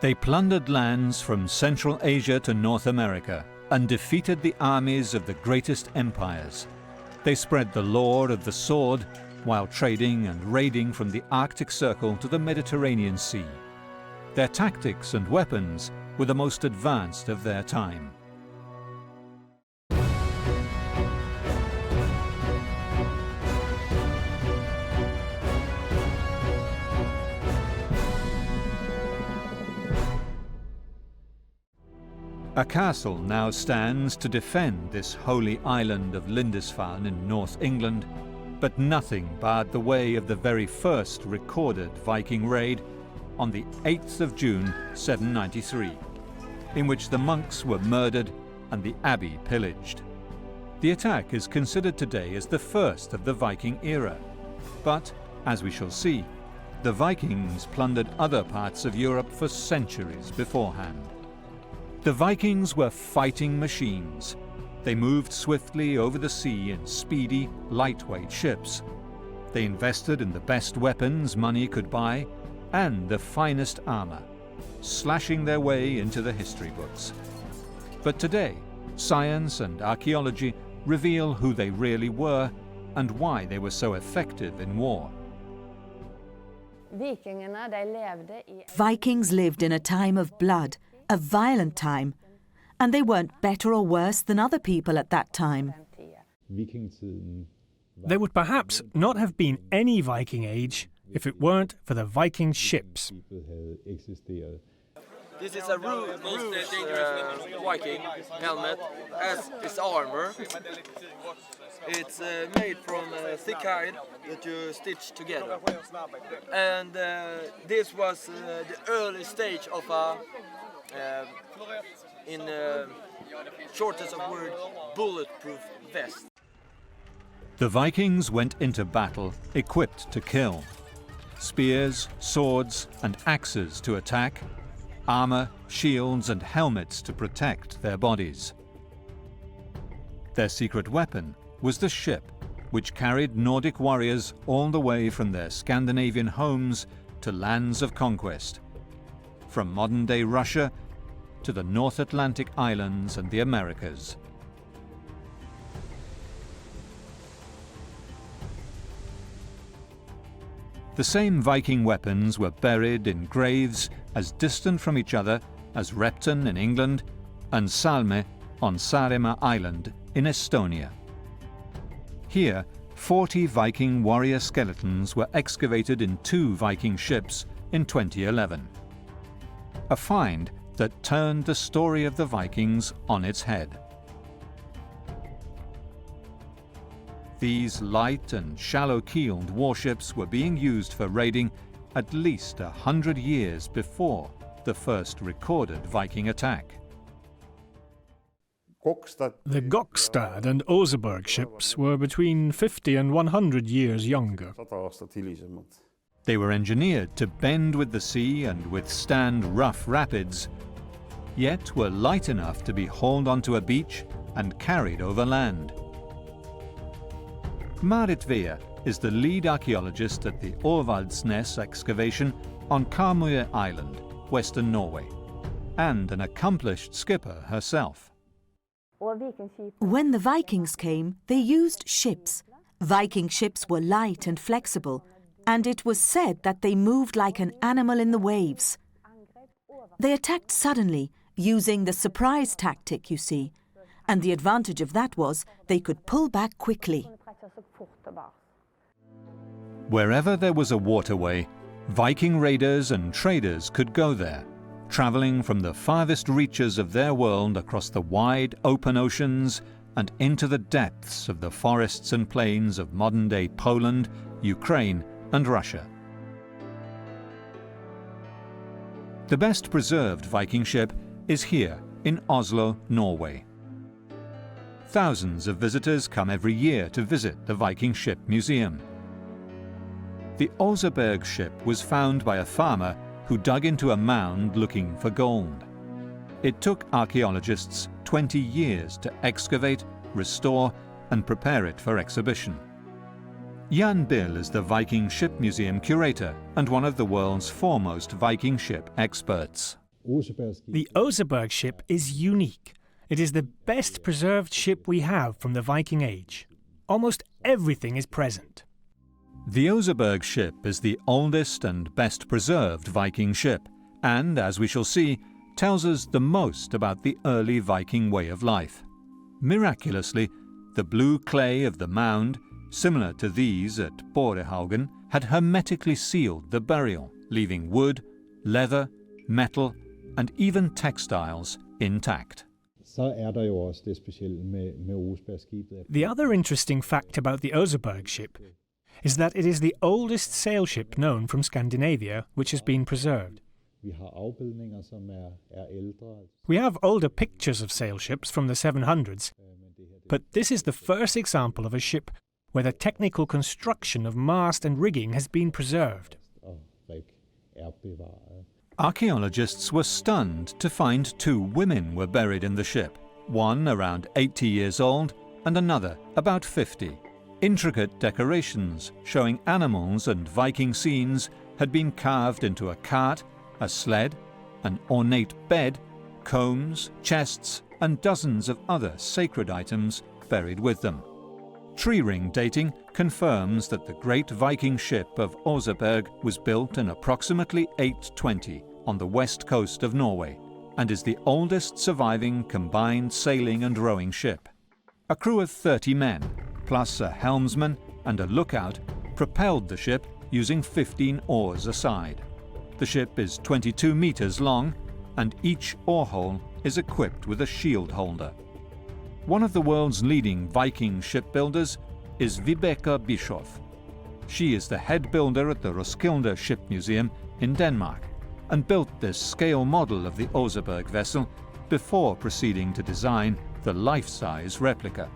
They plundered lands from Central Asia to North America and defeated the armies of the greatest empires. They spread the lore of the sword while trading and raiding from the Arctic Circle to the Mediterranean Sea. Their tactics and weapons were the most advanced of their time. A castle now stands to defend this holy island of Lindisfarne in North England, but nothing barred the way of the very first recorded Viking raid on the 8th of June 793, in which the monks were murdered and the abbey pillaged. The attack is considered today as the first of the Viking era, but, as we shall see, the Vikings plundered other parts of Europe for centuries beforehand. The Vikings were fighting machines. They moved swiftly over the sea in speedy, lightweight ships. They invested in the best weapons money could buy and the finest armor, slashing their way into the history books. But today, science and archaeology reveal who they really were and why they were so effective in war. Vikings lived in a time of blood, a violent time, and they weren't better or worse than other people at that time. There would perhaps not have been any Viking Age if it weren't for the Viking ships. This is a Rus Viking helmet, as is armor. It's made from thick hide that you stitch together. And this was the early stage of a in shortest of word, bulletproof vest. The Vikings went into battle equipped to kill. Spears, swords, and axes to attack, armor, shields, and helmets to protect their bodies. Their secret weapon was the ship, which carried Nordic warriors all the way from their Scandinavian homes to lands of conquest, from modern-day Russia to the North Atlantic islands and the Americas. The same Viking weapons were buried in graves as distant from each other as Repton in England and Salme on Saaremaa Island in Estonia. Here, 40 Viking warrior skeletons were excavated in 2 Viking ships in 2011. A find that turned the story of the Vikings on its head. These light and shallow-keeled warships were being used for raiding at least 100 years before the first recorded Viking attack. The Gokstad and Oseberg ships were between 50 and 100 years younger. They were engineered to bend with the sea and withstand rough rapids, yet were light enough to be hauled onto a beach and carried over land. Marit Vea is the lead archaeologist at the Orvaldsnes excavation on Karmøy Island, western Norway, and an accomplished skipper herself. When the Vikings came, they used ships. Viking ships were light and flexible, and it was said that they moved like an animal in the waves. They attacked suddenly, using the surprise tactic, you see, and the advantage of that was they could pull back quickly. Wherever there was a waterway, Viking raiders and traders could go there, traveling from the farthest reaches of their world across the wide open oceans and into the depths of the forests and plains of modern-day Poland, Ukraine, and Russia. The best preserved Viking ship is here in Oslo, Norway. Thousands of visitors come every year to visit the Viking Ship Museum. The Oseberg ship was found by a farmer who dug into a mound looking for gold. It took archaeologists 20 years to excavate, restore, and prepare it for exhibition. Jan Bill is the Viking Ship Museum curator and one of the world's foremost Viking ship experts. The Oseberg ship is unique. It is the best preserved ship we have from the Viking Age. Almost everything is present. The Oseberg ship is the oldest and best preserved Viking ship, and, as we shall see, tells us the most about the early Viking way of life. Miraculously, the blue clay of the mound, similar to these at Borehaugen, had hermetically sealed the burial, leaving wood, leather, metal, and even textiles intact. The other interesting fact about the Oseberg ship is that it is the oldest sail ship known from Scandinavia which has been preserved. We have older pictures of sail ships from the 700s, but this is the first example of a ship where the technical construction of mast and rigging has been preserved. Archaeologists were stunned to find 2 women were buried in the ship, one around 80 years old and another about 50. Intricate decorations showing animals and Viking scenes had been carved into a cart, a sled, an ornate bed, combs, chests, and dozens of other sacred items buried with them. Tree ring dating confirms that the great Viking ship of Oseberg was built in approximately 820 on the west coast of Norway and is the oldest surviving combined sailing and rowing ship. A crew of 30 men, plus a helmsman and a lookout, propelled the ship using 15 oars a side. The ship is 22 meters long, and each oar hole is equipped with a shield holder. One of the world's leading Viking shipbuilders is Vibeke Bischoff. She is the head builder at the Roskilde Ship Museum in Denmark and built this scale model of the Oseberg vessel before proceeding to design the life-size replica.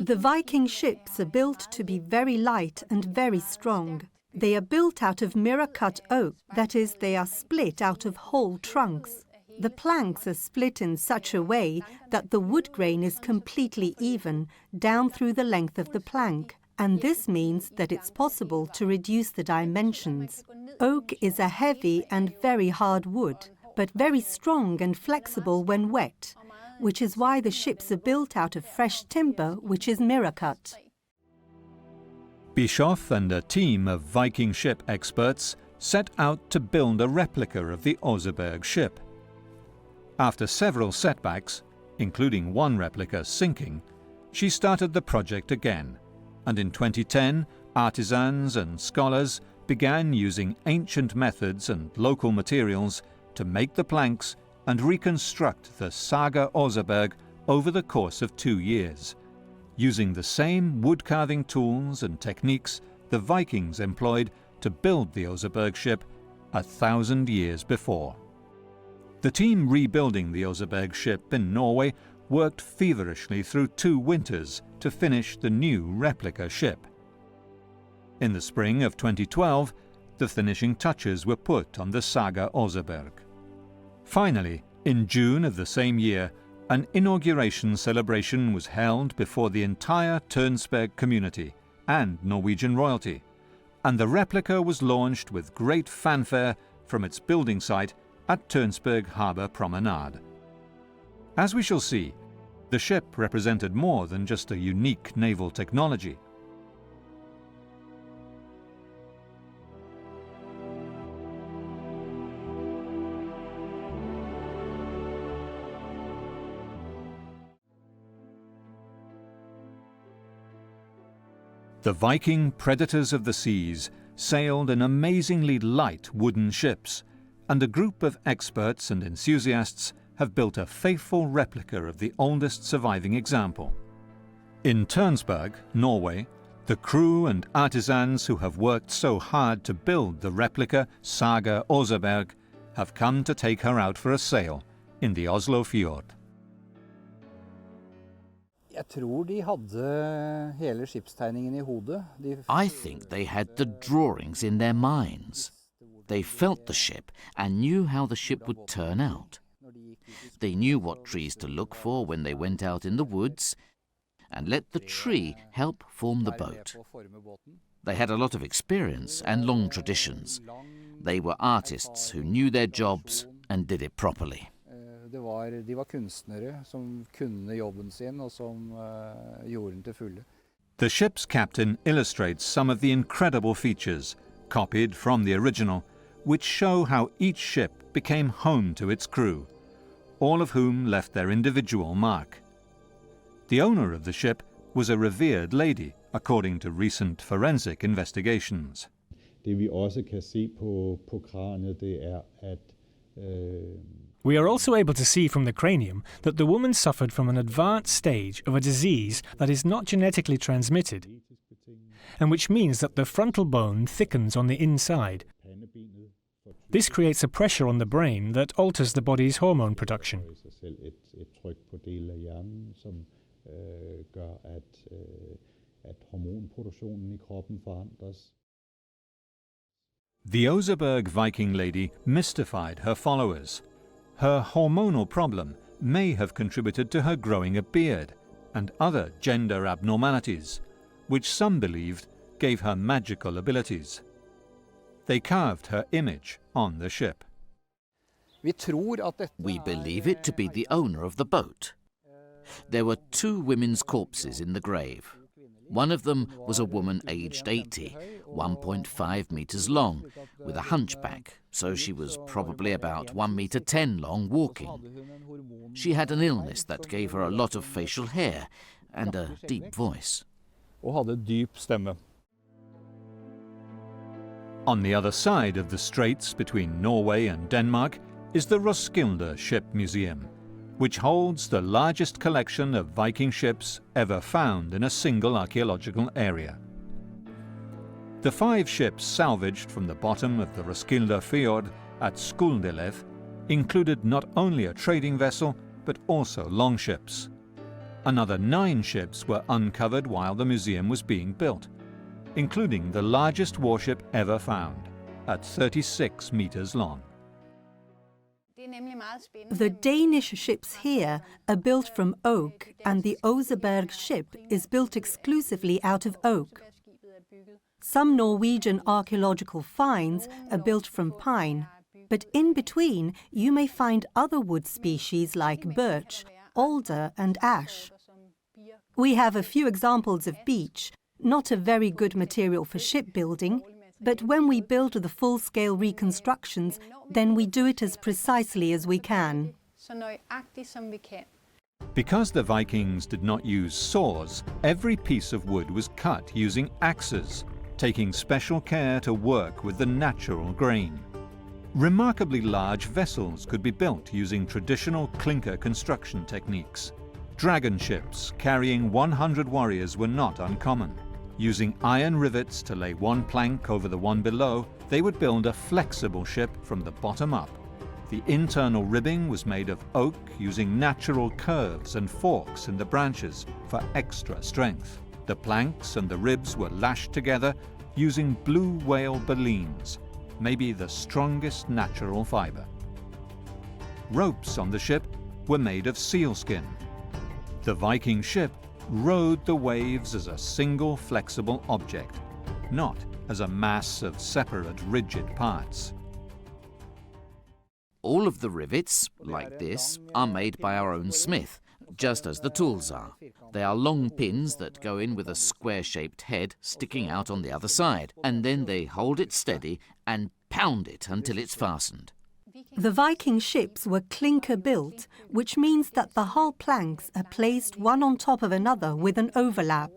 The Viking ships are built to be very light and very strong. They are built out of mirror-cut oak, that is, they are split out of whole trunks. The planks are split in such a way that the wood grain is completely even down through the length of the plank, and this means that it's possible to reduce the dimensions. Oak is a heavy and very hard wood, but very strong and flexible when wet, which is why the ships are built out of fresh timber, which is mirror-cut. Bischoff and a team of Viking ship experts set out to build a replica of the Oseberg ship. After several setbacks, including one replica sinking, she started the project again, and in 2010, artisans and scholars began using ancient methods and local materials to make the planks and reconstruct the Saga Oseberg over the course of 2 years, using the same wood-carving tools and techniques the Vikings employed to build the Oseberg ship 1,000 years before. The team rebuilding the Oseberg ship in Norway worked feverishly through 2 winters to finish the new replica ship. In the spring of 2012, the finishing touches were put on the Saga Oseberg. Finally, in June of the same year, an inauguration celebration was held before the entire Tønsberg community and Norwegian royalty, and the replica was launched with great fanfare from its building site at Tønsberg Harbour Promenade. As we shall see, the ship represented more than just a unique naval technology. The Viking predators of the seas sailed in amazingly light wooden ships, and a group of experts and enthusiasts have built a faithful replica of the oldest surviving example. In Tønsberg, Norway, the crew and artisans who have worked so hard to build the replica Saga Oseberg have come to take her out for a sail in the Oslo fjord. I think they had the drawings in their minds. They felt the ship and knew how the ship would turn out. They knew what trees to look for when they went out in the woods and let the tree help form the boat. They had a lot of experience and long traditions. They were artists who knew their jobs and did it properly. De var kunstnere som kunne jobben sin og som gjorde den til fulle. The ship's captain illustrates some of the incredible features, copied from the original, which show how each ship became home to its crew, all of whom left their individual mark. The owner of the ship was a revered lady, according to recent forensic investigations. Det vi også kan se på kraniet, det at We are also able to see from the cranium that the woman suffered from an advanced stage of a disease that is not genetically transmitted, and which means that the frontal bone thickens on the inside. This creates a pressure on the brain that alters the body's hormone production. The Oseberg Viking lady mystified her followers. Her hormonal problem may have contributed to her growing a beard and other gender abnormalities, which some believed gave her magical abilities. They carved her image on the ship. We believe it to be the owner of the boat. There were 2 women's corpses in the grave. One of them was a woman aged 80, 1.5 meters long, with a hunchback, so she was probably about 1.10 meters long walking. She had an illness that gave her a lot of facial hair and a deep voice. On the other side of the straits between Norway and Denmark is the Roskilde Ship Museum, which holds the largest collection of Viking ships ever found in a single archaeological area. The 5 ships salvaged from the bottom of the Roskilde Fjord at Skuldelev included not only a trading vessel, but also longships. Another 9 ships were uncovered while the museum was being built, including the largest warship ever found, at 36 meters long. The Danish ships here are built from oak, and the Oseberg ship is built exclusively out of oak. Some Norwegian archaeological finds are built from pine, but in between you may find other wood species like birch, alder and ash. We have a few examples of beech, not a very good material for shipbuilding, but when we build the full-scale reconstructions, then we do it as precisely as we can. Because the Vikings did not use saws, every piece of wood was cut using axes, taking special care to work with the natural grain. Remarkably large vessels could be built using traditional clinker construction techniques. Dragon ships carrying 100 warriors were not uncommon. Using iron rivets to lay one plank over the one below, they would build a flexible ship from the bottom up. The internal ribbing was made of oak using natural curves and forks in the branches for extra strength. The planks and the ribs were lashed together using blue whale balleens, maybe the strongest natural fiber. Ropes on the ship were made of sealskin. The Viking ship rode the waves as a single flexible object, not as a mass of separate rigid parts. All of the rivets, like this, are made by our own smith, just as the tools are. They are long pins that go in with a square-shaped head sticking out on the other side, and then they hold it steady and pound it until it's fastened. The Viking ships were clinker-built, which means that the hull planks are placed one on top of another with an overlap.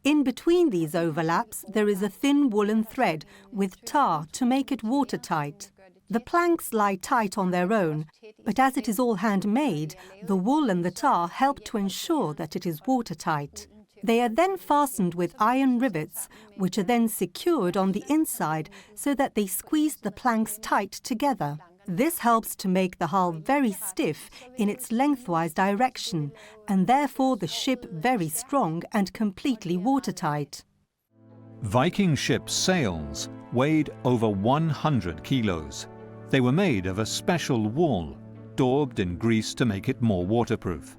In between these overlaps, there is a thin woolen thread with tar to make it watertight. The planks lie tight on their own, but as it is all handmade, the wool and the tar help to ensure that it is watertight. They are then fastened with iron rivets, which are then secured on the inside so that they squeeze the planks tight together. This helps to make the hull very stiff in its lengthwise direction, and therefore the ship very strong and completely watertight. Viking ships' sails weighed over 100 kilos. They were made of a special wool, daubed in grease to make it more waterproof.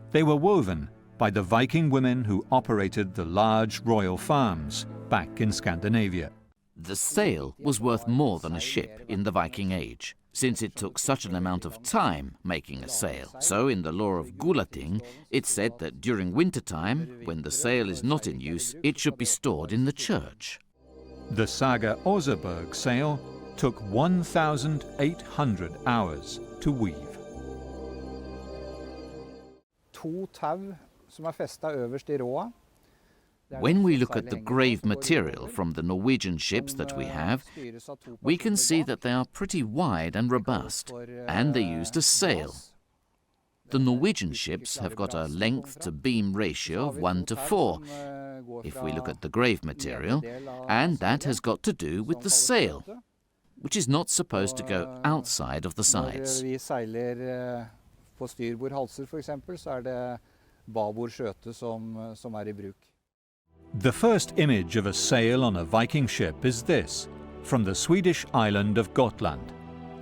They were woven, by the Viking women who operated the large royal farms back in Scandinavia. The sail was worth more than a ship in the Viking Age, since it took such an amount of time making a sail. So in the law of Gulating, it's said that during wintertime, when the sail is not in use, it should be stored in the church. The saga Oseberg sail took 1,800 hours to weave. To tau som festet øverst I råa. When we look at the grave material from the Norwegian ships that we have, we can see that they are pretty wide and robust, and they used a sail. The Norwegian ships have got a length-to-beam ratio of 1:4, if we look at the grave material, and that has got to do with the sail, which is not supposed to go outside of the sides. På styrbord halser for eksempel, så det babord skjøte som I bruk. The first image of a sail on a Viking ship is this, from the Swedish island of Gotland,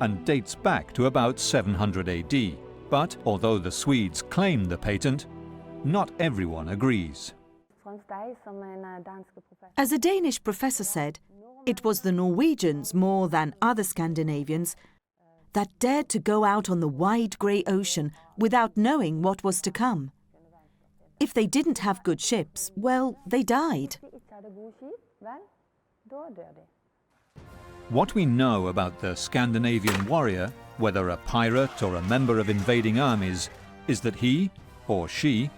and dates back to about 700 AD. But although the Swedes claim the patent, not everyone agrees. As a Danish professor said, it was the Norwegians more than other Scandinavians that dared to go out on the wide grey ocean without knowing what was to come. If they didn't have good ships, well, they died. What we know about the Scandinavian warrior, whether a pirate or a member of invading armies, is that he, or she,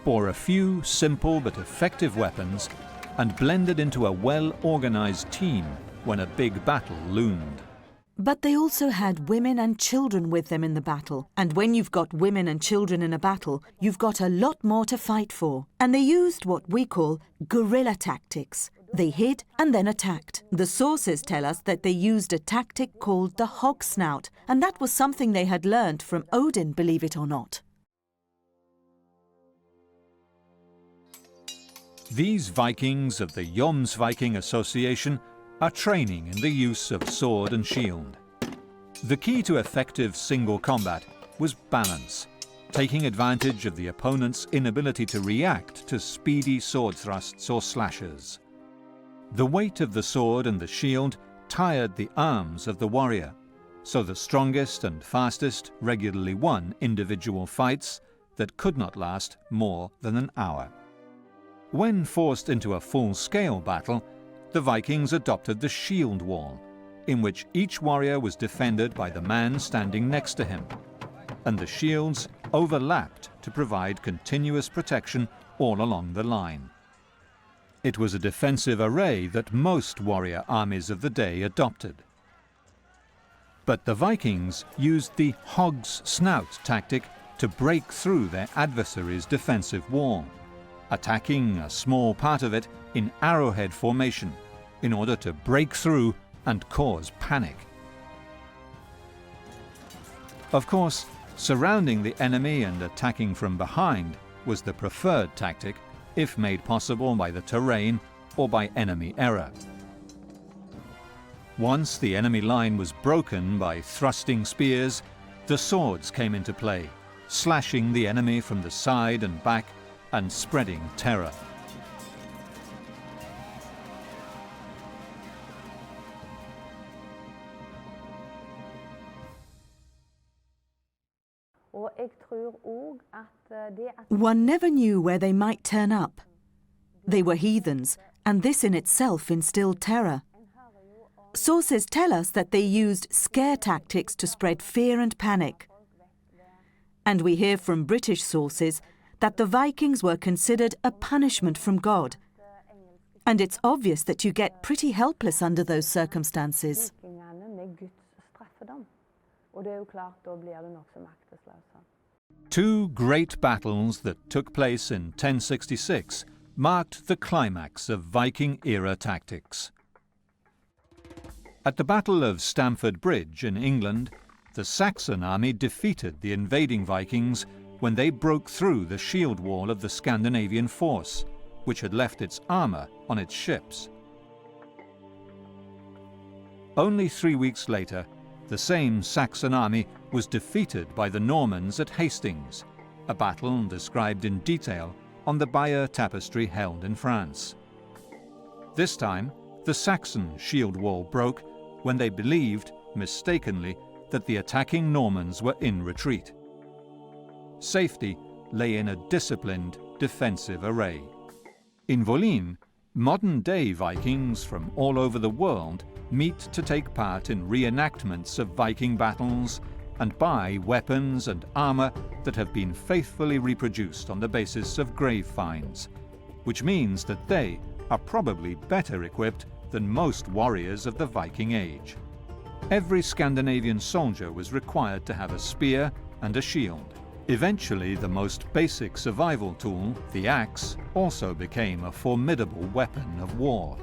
bore a few simple but effective weapons and blended into a well-organized team when a big battle loomed. But they also had women and children with them in the battle. And when you've got women and children in a battle, you've got a lot more to fight for. And they used what we call guerilla tactics. They hid and then attacked. The sources tell us that they used a tactic called the hog snout, and that was something they had learned from Odin, believe it or not. These Vikings of the Jomsviking Association are training in the use of sword and shield. The key to effective single combat was balance, taking advantage of the opponent's inability to react to speedy sword thrusts or slashes. The weight of the sword and the shield tired the arms of the warrior, so the strongest and fastest regularly won individual fights that could not last more than an hour. When forced into a full-scale battle, the Vikings adopted the shield wall, in which each warrior was defended by the man standing next to him, and the shields overlapped to provide continuous protection all along the line. It was a defensive array that most warrior armies of the day adopted. But the Vikings used the hog's snout tactic to break through their adversary's defensive wall, attacking a small part of it in arrowhead formation in order to break through and cause panic. Of course, surrounding the enemy and attacking from behind was the preferred tactic if made possible by the terrain or by enemy error. Once the enemy line was broken by thrusting spears, the swords came into play, slashing the enemy from the side and back and spreading terror. One never knew where they might turn up. They were heathens, and this in itself instilled terror. Sources tell us that they used scare tactics to spread fear and panic. And we hear from British sources that the Vikings were considered a punishment from God. And it's obvious that you get pretty helpless under those circumstances. Two great battles that took place in 1066 marked the climax of Viking-era tactics. At the Battle of Stamford Bridge in England, the Saxon army defeated the invading Vikings when they broke through the shield wall of the Scandinavian force, which had left its armour on its ships. Only 3 weeks later, the same Saxon army was defeated by the Normans at Hastings, a battle described in detail on the Bayeux tapestry held in France. This time, the Saxon shield wall broke when they believed, mistakenly, that the attacking Normans were in retreat. Safety lay in a disciplined defensive array. In Wolin, modern-day Vikings from all over the world meet to take part in reenactments of Viking battles and buy weapons and armor that have been faithfully reproduced on the basis of grave finds, which means that they are probably better equipped than most warriors of the Viking Age. Every Scandinavian soldier was required to have a spear and a shield. Eventually, the most basic survival tool, the axe, also became a formidable weapon of war.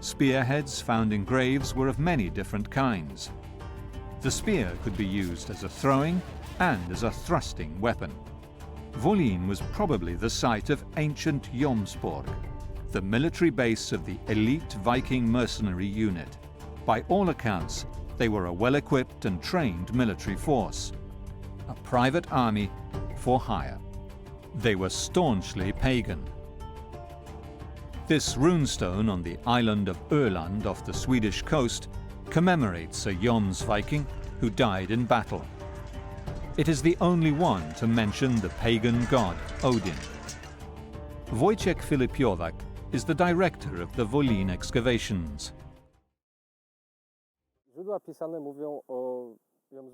Spearheads found in graves were of many different kinds. The spear could be used as a throwing and as a thrusting weapon. Wolin was probably the site of ancient Jomsborg, the military base of the elite Viking mercenary unit. By all accounts, they were a well-equipped and trained military force, a private army for hire. They were staunchly pagan. This runestone on the island of Öland off the Swedish coast commemorates a Jomsviking who died in battle. It is the only one to mention the pagan god Odin. Wojciech Filipiołak is the director of the Wolin excavations.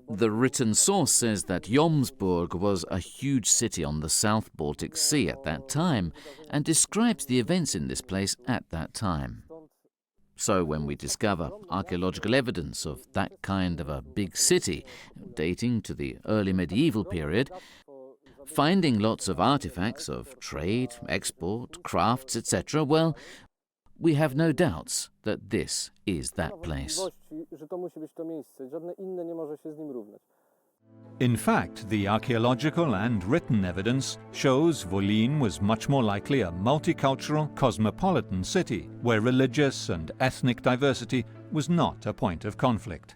The written source says that Jomsborg was a huge city on the South Baltic Sea at that time and describes the events in this place at that time. So when we discover archaeological evidence of that kind of a big city dating to the early medieval period, finding lots of artifacts of trade, export, crafts, etc., well, we have no doubts that this is that place. In fact, the archaeological and written evidence shows Wolin was much more likely a multicultural, cosmopolitan city where religious and ethnic diversity was not a point of conflict.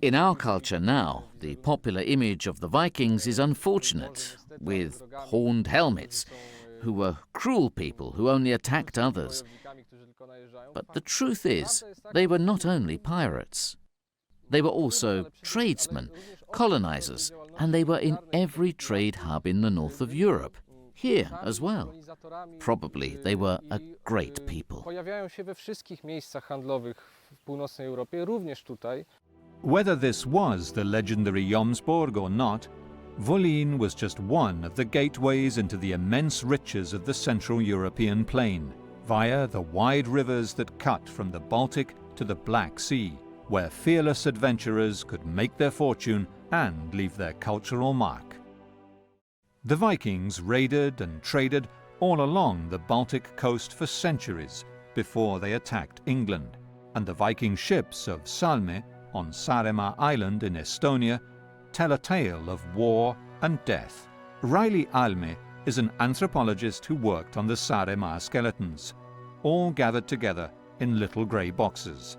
In our culture now, the popular image of the Vikings is unfortunate, with horned helmets, who were cruel people who only attacked others. But the truth is, they were not only pirates. They were also tradesmen, colonizers, and they were in every trade hub in the north of Europe, here as well. Probably they were a great people. Whether this was the legendary Jomsborg or not, Wolin was just one of the gateways into the immense riches of the Central European plain, via the wide rivers that cut from the Baltic to the Black Sea, where fearless adventurers could make their fortune and leave their cultural mark. The Vikings raided and traded all along the Baltic coast for centuries before they attacked England, and the Viking ships of Salme on Saaremaa Island in Estonia tell a tale of war and death. Riley Alme is an anthropologist who worked on the Saaremaa skeletons, all gathered together in little grey boxes.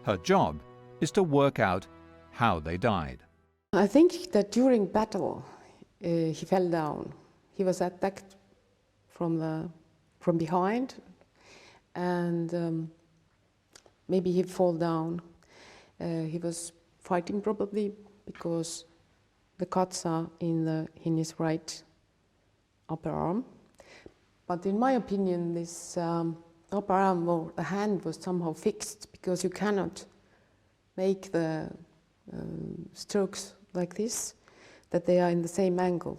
Her job is to work out how they died. I think that during battle he fell down. He was attacked from behind, and maybe he fall down. He was fighting probably because the cuts are in his right upper arm. But in my opinion, this upper arm or the hand was somehow fixed, because you cannot make the strokes like this, that they are in the same angle,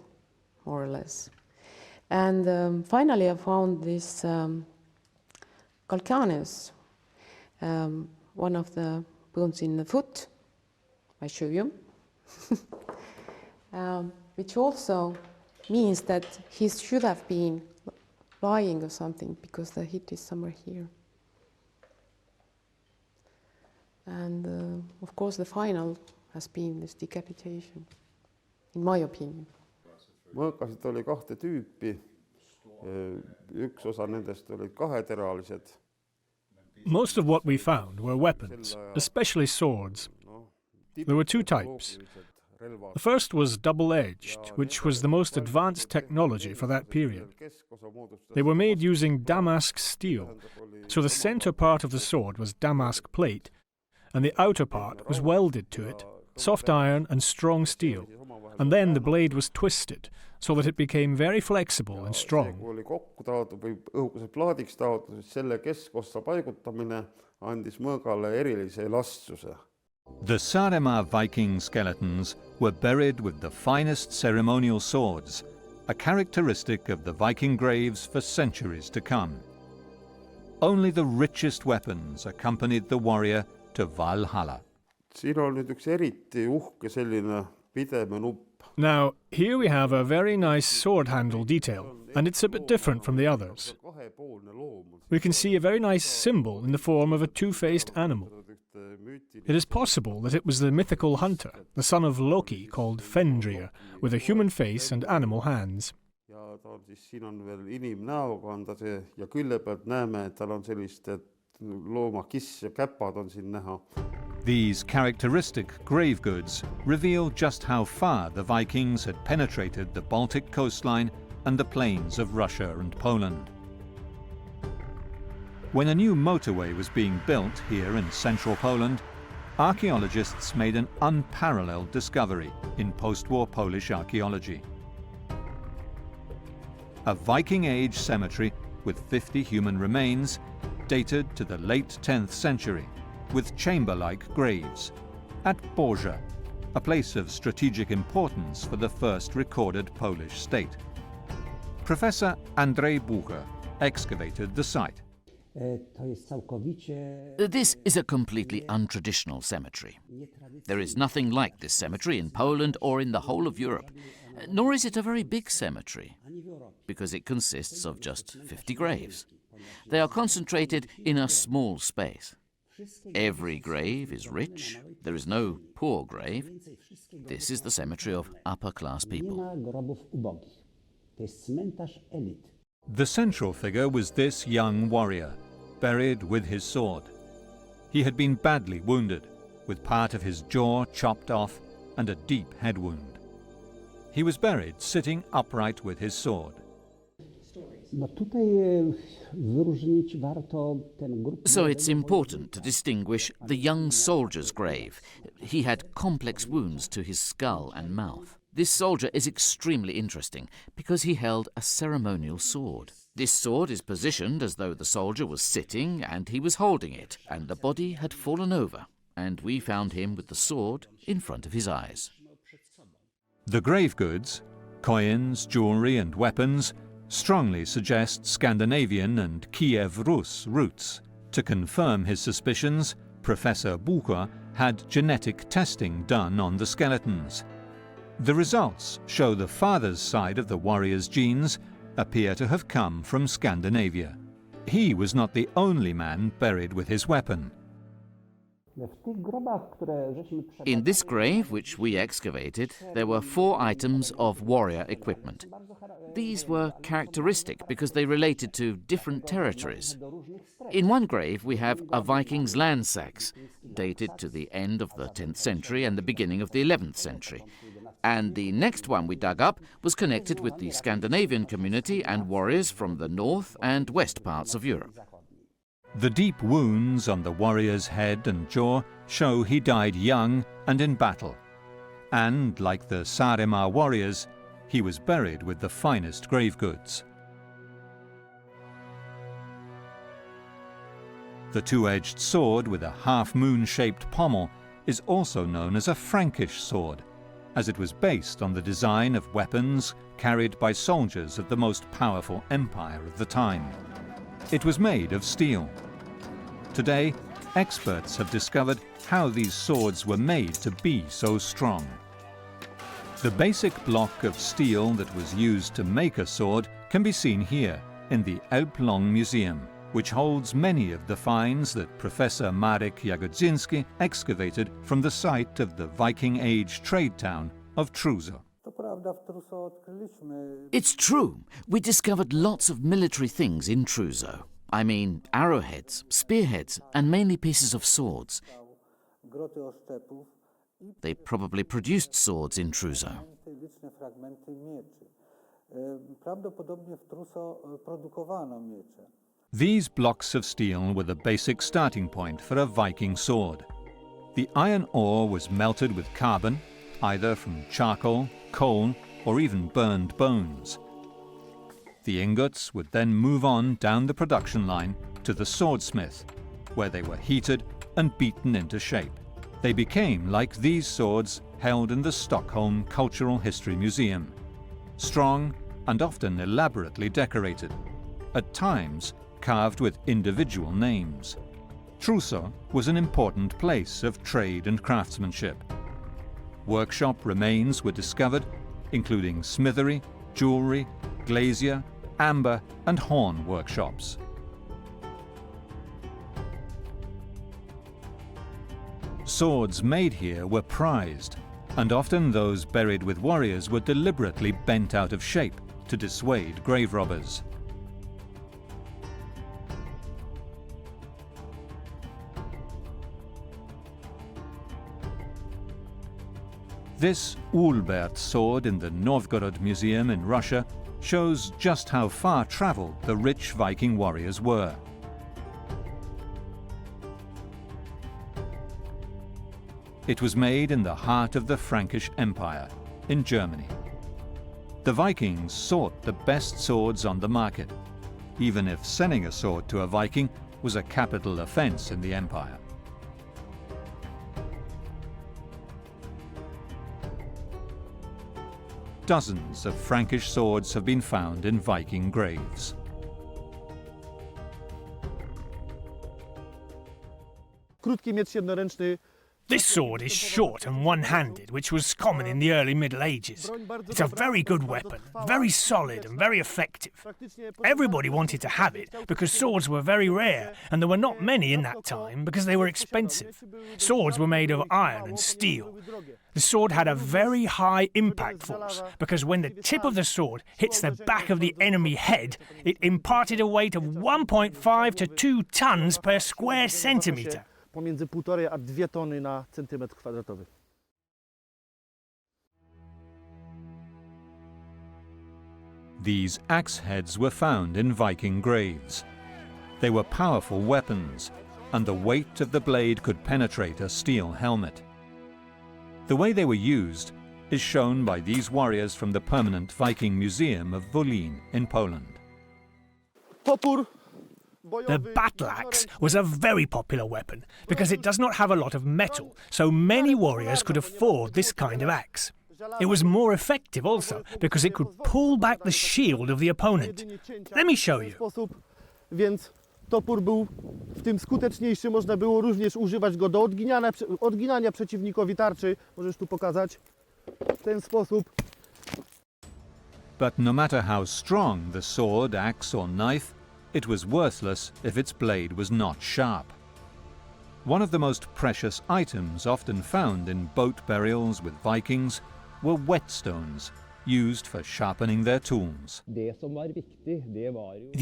more or less. And finally I found this calcaneus, one of the bones in the foot. I show you. Which also means that he should have been lying or something, because the hit is somewhere here. And of course the final has been this decapitation, in my opinion. mõõkasid oli kahte tüüpi. Üks osa nendest olid kaheteralised. Most of what we found were weapons, especially swords. There were two types. The first was double-edged, which was the most advanced technology for that period. They were made using damask steel, so the center part of the sword was damask plate, and the outer part was welded to it, soft iron and strong steel, and then the blade was twisted, so that it became very flexible and strong. The Saaremaa Viking skeletons were buried with the finest ceremonial swords, a characteristic of the Viking graves for centuries to come. Only the richest weapons accompanied the warrior to Valhalla. Now, here we have a very nice sword handle detail, and it's a bit different from the others. We can see a very nice symbol in the form of a two-faced animal. It is possible that it was the mythical hunter, the son of Loki, called Fenrir, with a human face and animal hands. These characteristic grave goods reveal just how far the Vikings had penetrated the Baltic coastline and the plains of Russia and Poland. When a new motorway was being built here in central Poland, archaeologists made an unparalleled discovery in post-war Polish archaeology. A Viking Age cemetery with 50 human remains dated to the late 10th century, with chamber-like graves, at Borja, a place of strategic importance for the first recorded Polish state. Professor Andrzej Bucher excavated the site. This is a completely untraditional cemetery. There is nothing like this cemetery in Poland or in the whole of Europe, nor is it a very big cemetery, because it consists of just 50 graves. They are concentrated in a small space. Every grave is rich, there is no poor grave. This is the cemetery of upper-class people. The central figure was this young warrior, buried with his sword. He had been badly wounded, with part of his jaw chopped off and a deep head wound. He was buried sitting upright with his sword. So it's important to distinguish the young soldier's grave. He had complex wounds to his skull and mouth. This soldier is extremely interesting because he held a ceremonial sword. This sword is positioned as though the soldier was sitting and he was holding it, and the body had fallen over, and we found him with the sword in front of his eyes. The grave goods, coins, jewelry and weapons strongly suggest Scandinavian and Kiev Rus roots. To confirm his suspicions, Professor Bucher had genetic testing done on the skeletons. The results show the father's side of the warrior's genes appear to have come from Scandinavia. He was not the only man buried with his weapon. In this grave, which we excavated, there were 4 items of warrior equipment. These were characteristic because they related to different territories. In one grave we have a Viking's landsaks, dated to the end of the 10th century and the beginning of the 11th century. And the next one we dug up was connected with the Scandinavian community and warriors from the north and west parts of Europe. The deep wounds on the warrior's head and jaw show he died young and in battle. And, like the Saaremaa warriors, he was buried with the finest grave goods. The two-edged sword with a half-moon-shaped pommel is also known as a Frankish sword, as it was based on the design of weapons carried by soldiers of the most powerful empire of the time. It was made of steel. Today, experts have discovered how these swords were made to be so strong. The basic block of steel that was used to make a sword can be seen here in the Elbląg Museum, which holds many of the finds that Professor Marek Jagodzinski excavated from the site of the Viking Age trade town of Truso. It's true. We discovered lots of military things in Truso. I mean, arrowheads, spearheads, and mainly pieces of swords. They probably produced swords in Truso. These blocks of steel were the basic starting point for a Viking sword. The iron ore was melted with carbon, either from charcoal, coal, or even burned bones. The ingots would then move on down the production line to the swordsmith, where they were heated and beaten into shape. They became like these swords held in the Stockholm Cultural History Museum, strong and often elaborately decorated, at times carved with individual names. Truso was an important place of trade and craftsmanship. Workshop remains were discovered, including smithery, jewellery, glazier, amber and horn workshops. Swords made here were prized, and often those buried with warriors were deliberately bent out of shape to dissuade grave robbers. This Unearthed sword in the Novgorod Museum in Russia shows just how far travelled the rich Viking warriors were. It was made in the heart of the Frankish Empire, in Germany. The Vikings sought the best swords on the market, even if selling a sword to a Viking was a capital offence in the empire. Dozens of Frankish swords have been found in Viking graves. Krótki miecz jednoręczny. This sword is short and one-handed, which was common in the early Middle Ages. It's a very good weapon, very solid and very effective. Everybody wanted to have it because swords were very rare, and there were not many in that time because they were expensive. Swords were made of iron and steel. The sword had a very high impact force because when the tip of the sword hits the back of the enemy head, it imparted a weight of 1.5 to 2 tons per square centimetre. Pomiędzy 1,5 a 2 tony na centymetr kwadratowy. These axe heads were found in Viking graves. They were powerful weapons, and the weight of the blade could penetrate a steel helmet. The way they were used is shown by these warriors from the permanent Viking Museum of Wolin in Poland. Topór. The battle axe was a very popular weapon because it does not have a lot of metal, so many warriors could afford this kind of axe. It was more effective also because it could pull back the shield of the opponent. Let me show you. Więc topór był w tym skuteczniejszy, można było również używać go do odginania przeciwnikowi tarczy. Możesz tu pokazać w ten sposób. But no matter how strong the sword, axe or knife, it was worthless if its blade was not sharp. One of the most precious items often found in boat burials with Vikings were whetstones, used for sharpening their tools. The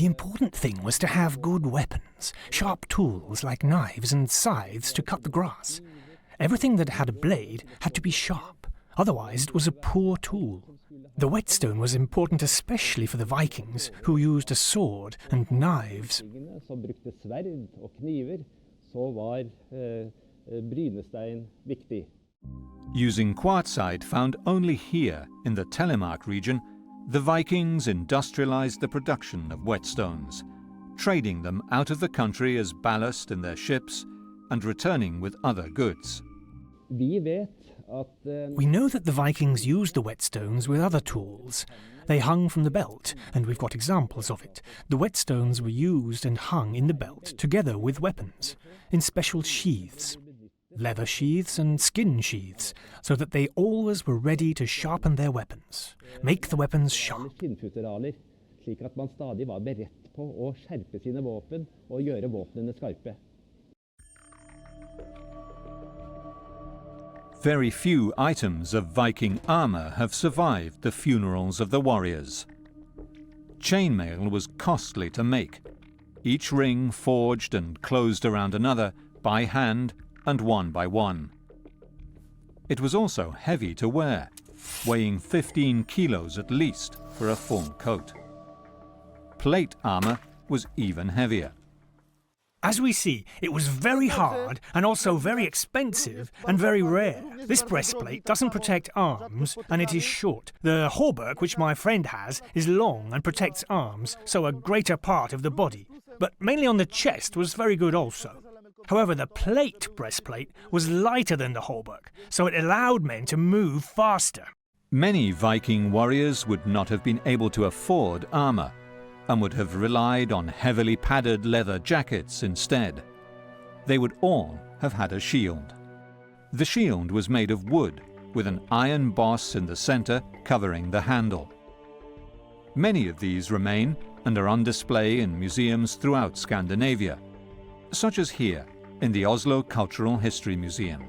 important thing was to have good weapons, sharp tools like knives and scythes to cut the grass. Everything that had a blade had to be sharp, otherwise it was a poor tool. The whetstone was important especially for the Vikings, who used a sword and knives. Using quartzite found only here in the Telemark region, the Vikings industrialized the production of whetstones, trading them out of the country as ballast in their ships and returning with other goods. We know that the Vikings used the whetstones with other tools. They hung from the belt, and we've got examples of it. The whetstones were used and hung in the belt together with weapons, in special sheaths, leather sheaths and skin sheaths, so that they always were ready to sharpen their weapons, make the weapons sharp. Very few items of Viking armour have survived the funerals of the warriors. Chainmail was costly to make, each ring forged and closed around another by hand and one by one. It was also heavy to wear, weighing 15 kilos at least for a full coat. Plate armor was even heavier. As we see, it was very hard and also very expensive and very rare. This breastplate doesn't protect arms and it is short. The hauberk, which my friend has, is long and protects arms, so a greater part of the body. But mainly on the chest was very good also. However, the plate breastplate was lighter than the hauberk, so it allowed men to move faster. Many Viking warriors would not have been able to afford armor, and would have relied on heavily padded leather jackets instead. They would all have had a shield. The shield was made of wood, with an iron boss in the center covering the handle. Many of these remain and are on display in museums throughout Scandinavia, such as here in the Oslo Cultural History Museum.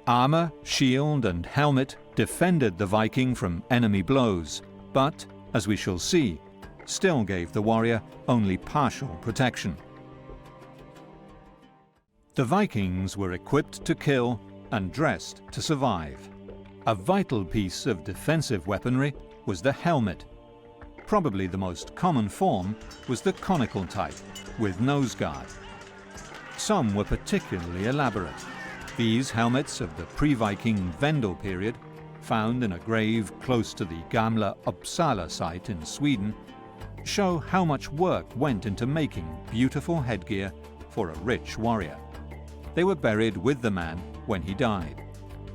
Armor, shield and helmet defended the Viking from enemy blows, but, as we shall see, still gave the warrior only partial protection. The Vikings were equipped to kill and dressed to survive. A vital piece of defensive weaponry was the helmet. Probably the most common form was the conical type, with nose guard. Some were particularly elaborate. These helmets of the pre-Viking Vendel period, found in a grave close to the Gamla Uppsala site in Sweden, show how much work went into making beautiful headgear for a rich warrior. They were buried with the man when he died.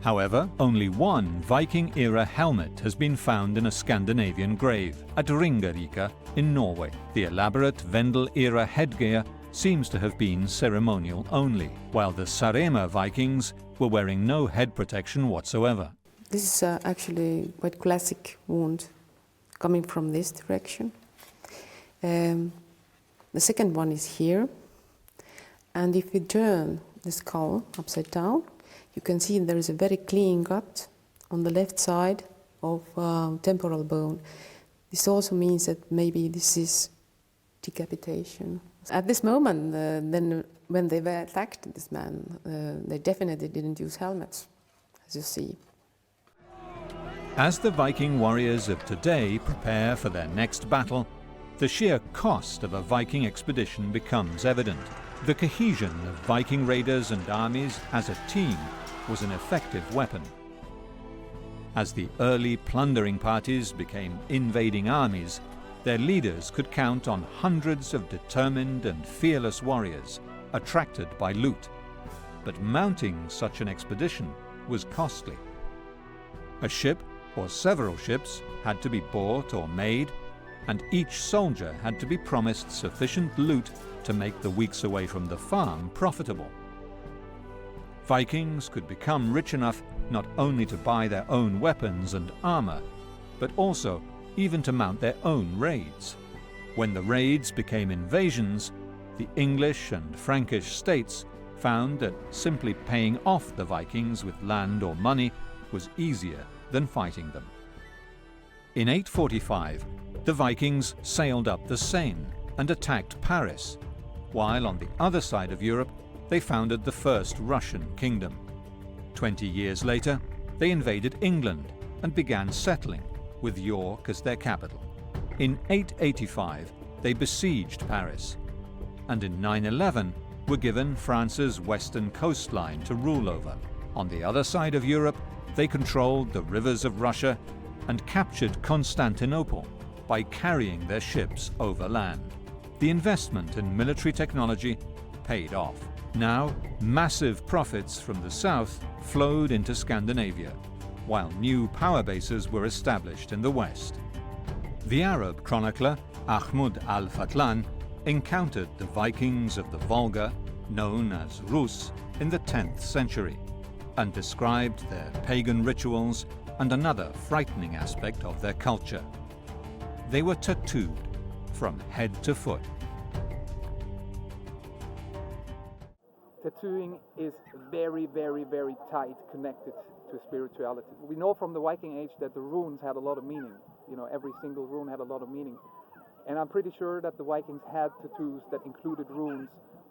However, only one Viking-era helmet has been found in a Scandinavian grave, at Ringerike in Norway. The elaborate Vendel-era headgear seems to have been ceremonial only, while the Saaremaa Vikings were wearing no head protection whatsoever. This is actually quite classic wound coming from this direction. The second one is here, and if you turn the skull upside down, you can see there is a very clean cut on the left side of temporal bone. This also means that maybe this is decapitation. At this moment, then when they were attacked, this man, they definitely didn't use helmets, as you see. As the Viking warriors of today prepare for their next battle, the sheer cost of a Viking expedition becomes evident. The cohesion of Viking raiders and armies as a team was an effective weapon. As the early plundering parties became invading armies, their leaders could count on hundreds of determined and fearless warriors attracted by loot. But mounting such an expedition was costly. A ship or several ships had to be bought or made, and each soldier had to be promised sufficient loot to make the weeks away from the farm profitable. Vikings could become rich enough not only to buy their own weapons and armor, but also even to mount their own raids. When the raids became invasions, the English and Frankish states found that simply paying off the Vikings with land or money was easier than fighting them. In 845, the Vikings sailed up the Seine and attacked Paris, while on the other side of Europe they founded the first Russian kingdom. 20 years later, they invaded England and began settling, with York as their capital. In 885, they besieged Paris, and in 911 were given France's western coastline to rule over. On the other side of Europe, they controlled the rivers of Russia and captured Constantinople by carrying their ships overland. The investment in military technology paid off. Now, massive profits from the south flowed into Scandinavia, while new power bases were established in the west. The Arab chronicler Ahmud al-Fatlan encountered the Vikings of the Volga, known as Rus, in the 10th century, and described their pagan rituals and another frightening aspect of their culture. They were tattooed from head to foot. Tattooing is very, very, very tight connected to spirituality. We know from the Viking Age that the runes had a lot of meaning. You know, every single rune had a lot of meaning. And I'm pretty sure that the Vikings had tattoos that included runes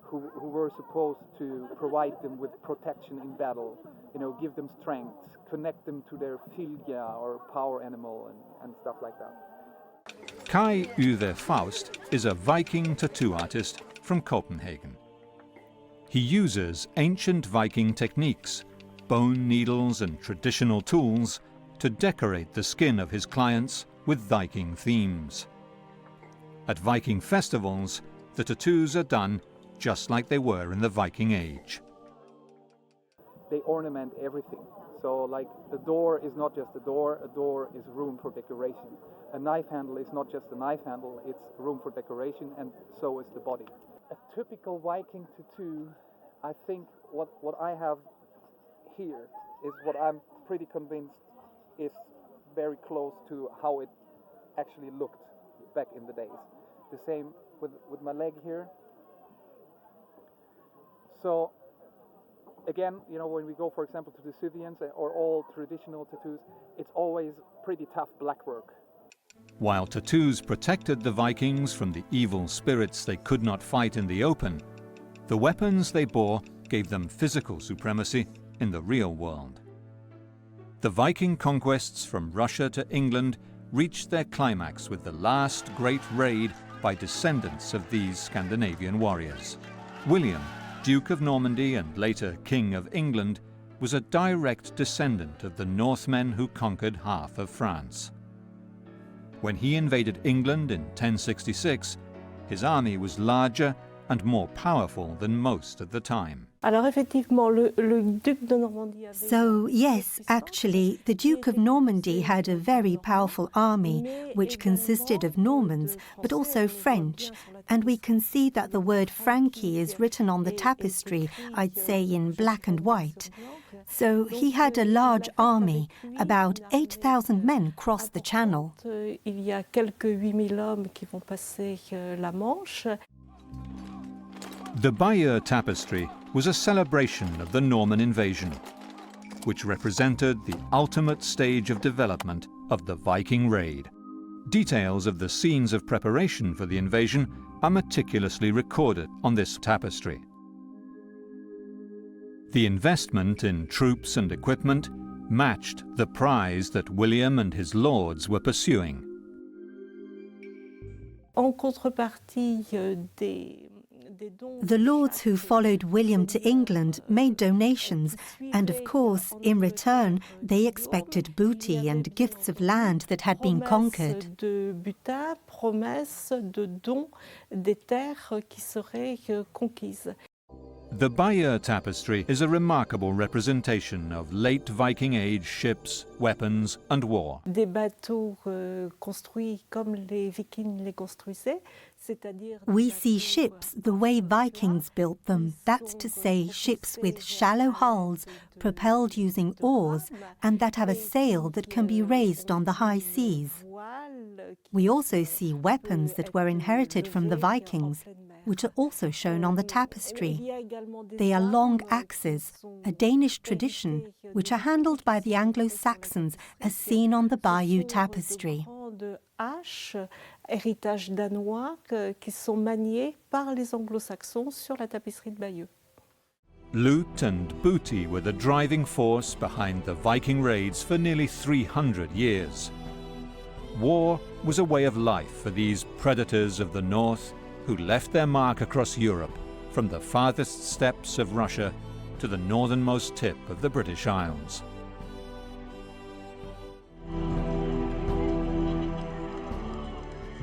who were supposed to provide them with protection in battle, you know, give them strength, connect them to their fylgja or power animal and stuff like that. Kai Uwe Faust is a Viking tattoo artist from Copenhagen. He uses ancient Viking techniques, bone needles and traditional tools to decorate the skin of his clients with Viking themes. At Viking festivals, the tattoos are done just like they were in the Viking Age. They ornament everything. So like the door is not just a door is room for decoration. A knife handle is not just a knife handle, it's room for decoration, and so is the body. A typical Viking tattoo, I think what I have here is what I'm pretty convinced is very close to how it actually looked back in the days. The same with my leg here. So again, you know, when we go, for example, to the Scythians or all traditional tattoos, it's always pretty tough black work. While tattoos protected the Vikings from the evil spirits they could not fight in the open, the weapons they bore gave them physical supremacy in the real world. The Viking conquests from Russia to England reached their climax with the last great raid by descendants of these Scandinavian warriors. William, Duke of Normandy and later King of England, was a direct descendant of the Northmen who conquered half of France. When he invaded England in 1066, his army was larger and more powerful than most at the time. So, yes, actually, the Duke of Normandy had a very powerful army, which consisted of Normans, but also French, and we can see that the word Frankie is written on the tapestry, I'd say in black and white. So he had a large army. About 8,000 men crossed the Channel. The Bayeux Tapestry was a celebration of the Norman invasion, which represented the ultimate stage of development of the Viking raid. Details of the scenes of preparation for the invasion are meticulously recorded on this tapestry. The investment in troops and equipment matched the prize that William and his lords were pursuing. The lords who followed William to England made donations, and of course, in return, they expected booty and gifts of land that had been conquered. The Bayeux Tapestry is a remarkable representation of late Viking Age ships, weapons and war. We see ships the way Vikings built them, that's to say ships with shallow hulls, propelled using oars, and that have a sail that can be raised on the high seas. We also see weapons that were inherited from the Vikings, which are also shown on the tapestry. They are long axes, a Danish tradition, which are handled by the Anglo-Saxons as seen on the Bayeux Tapestry. Héritage danois qui sont maniés par les Anglo-Saxons sur la tapisserie de Bayeux. Loot and booty were the driving force behind the Viking raids for nearly 300 years. War was a way of life for these predators of the north who left their mark across Europe, from the farthest steppes of Russia to the northernmost tip of the British Isles.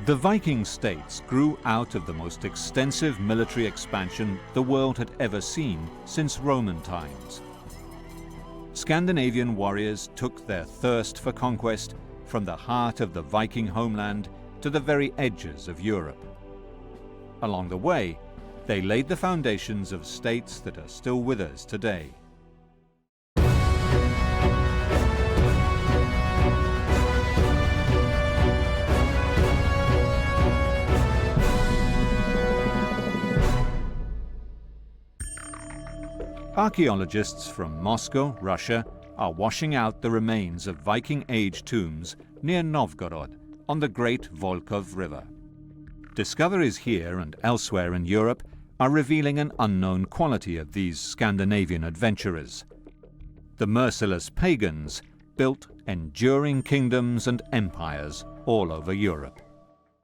The Viking states grew out of the most extensive military expansion the world had ever seen since Roman times. Scandinavian warriors took their thirst for conquest from the heart of the Viking homeland to the very edges of Europe. Along the way, they laid the foundations of states that are still with us today. Archaeologists from Moscow, Russia, are washing out the remains of Viking Age tombs near Novgorod on the great Volkhov River. Discoveries here and elsewhere in Europe are revealing an unknown quality of these Scandinavian adventurers. The merciless pagans built enduring kingdoms and empires all over Europe.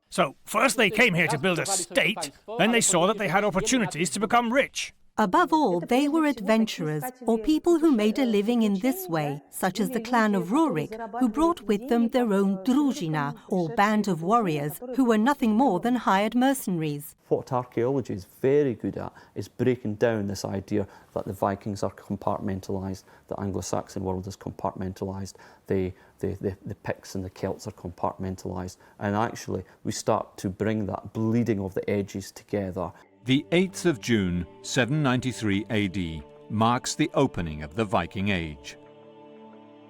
So, first they came here to build a state, then they saw that they had opportunities to become rich. Above all, they were adventurers, or people who made a living in this way, such as the clan of Rurik, who brought with them their own družina, or band of warriors, who were nothing more than hired mercenaries. What archaeology is very good at is breaking down this idea that the Vikings are compartmentalised, the Anglo-Saxon world is compartmentalised, the Picts and the Celts are compartmentalised, and actually we start to bring that bleeding of the edges together. The 8th of June, 793 AD, marks the opening of the Viking Age.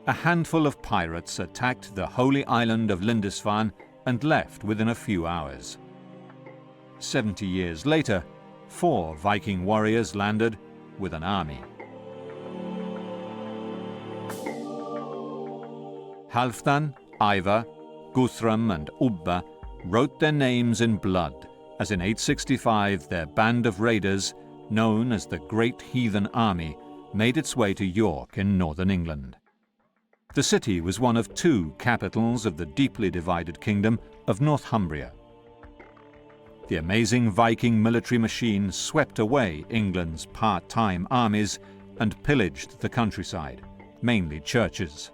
A handful of pirates attacked the holy island of Lindisfarne and left within a few hours. 70 years later, 4 Viking warriors landed with an army. Halfdan, Ivar, Guthrum and Ubba wrote their names in blood as in 865 their band of raiders, known as the Great Heathen Army, made its way to York in northern England. The city was one of 2 capitals of the deeply divided kingdom of Northumbria. The amazing Viking military machine swept away England's part-time armies and pillaged the countryside, mainly churches.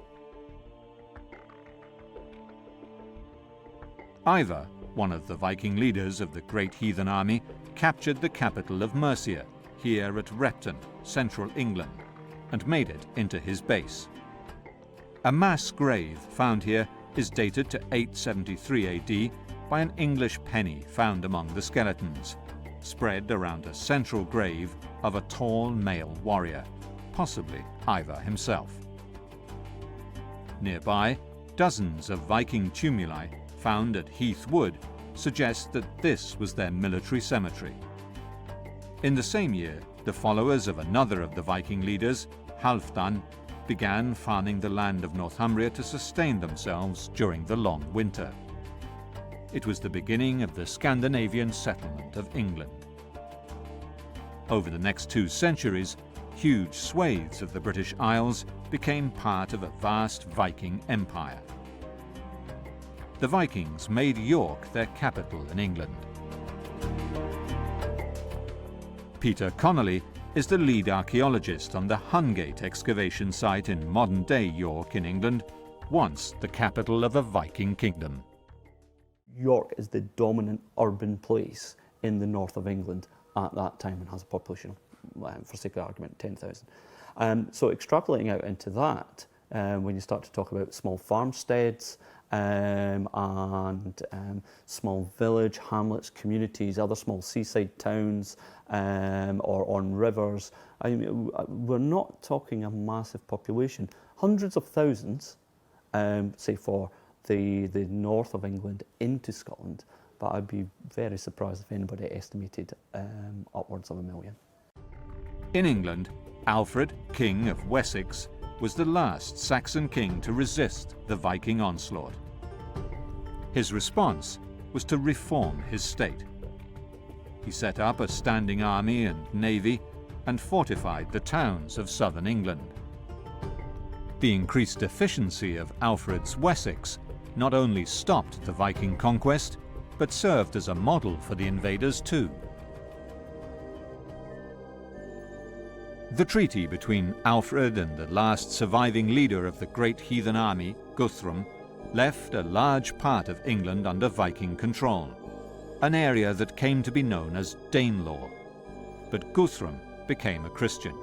Ivar, one of the Viking leaders of the Great Heathen Army, captured the capital of Mercia, here at Repton, central England, and made it into his base. A mass grave found here is dated to 873 AD by an English penny found among the skeletons, spread around a central grave of a tall male warrior, possibly Ivar himself. Nearby, dozens of Viking tumuli found at Heath Wood suggest that this was their military cemetery. In the same year, the followers of another of the Viking leaders, Halfdan, began farming the land of Northumbria to sustain themselves during the long winter. It was the beginning of the Scandinavian settlement of England. Over the next 2 centuries, huge swathes of the British Isles became part of a vast Viking empire. The Vikings made York their capital in England. Peter Connolly is the lead archaeologist on the Hungate excavation site in modern-day York in England, once the capital of a Viking kingdom. York is the dominant urban place in the north of England at that time and has a population of, for sake of argument, 10,000. So extrapolating out into that, when you start to talk about small farmsteads, and small village, hamlets, communities, other small seaside towns, or on rivers. I mean, we're not talking a massive population. Hundreds of thousands, say for the north of England into Scotland, but I'd be very surprised if anybody estimated upwards of 1 million. In England, Alfred, King of Wessex, was the last Saxon king to resist the Viking onslaught. His response was to reform his state. He set up a standing army and navy and fortified the towns of southern England. The increased efficiency of Alfred's Wessex not only stopped the Viking conquest, but served as a model for the invaders too. The treaty between Alfred and the last surviving leader of the Great Heathen Army, Guthrum, left a large part of England under Viking control, an area that came to be known as Danelaw. But Guthrum became a Christian.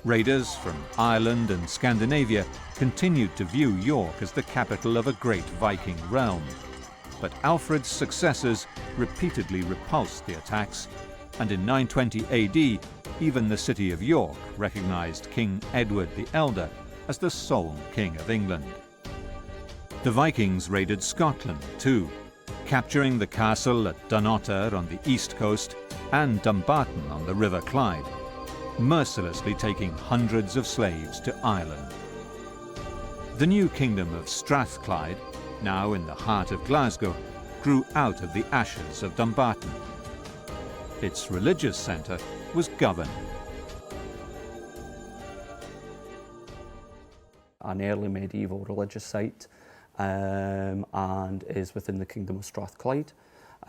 Raiders from Ireland and Scandinavia continued to view York as the capital of a great Viking realm, but Alfred's successors repeatedly repulsed the attacks, and in 920 AD, even the city of York recognized King Edward the Elder as the sole king of England. The Vikings raided Scotland too, capturing the castle at Dunnottar on the east coast and Dumbarton on the River Clyde, mercilessly taking hundreds of slaves to Ireland. The new kingdom of Strathclyde, now in the heart of Glasgow, grew out of the ashes of Dumbarton. Its religious centre was Govan. An early medieval religious site and is within the Kingdom of Strathclyde.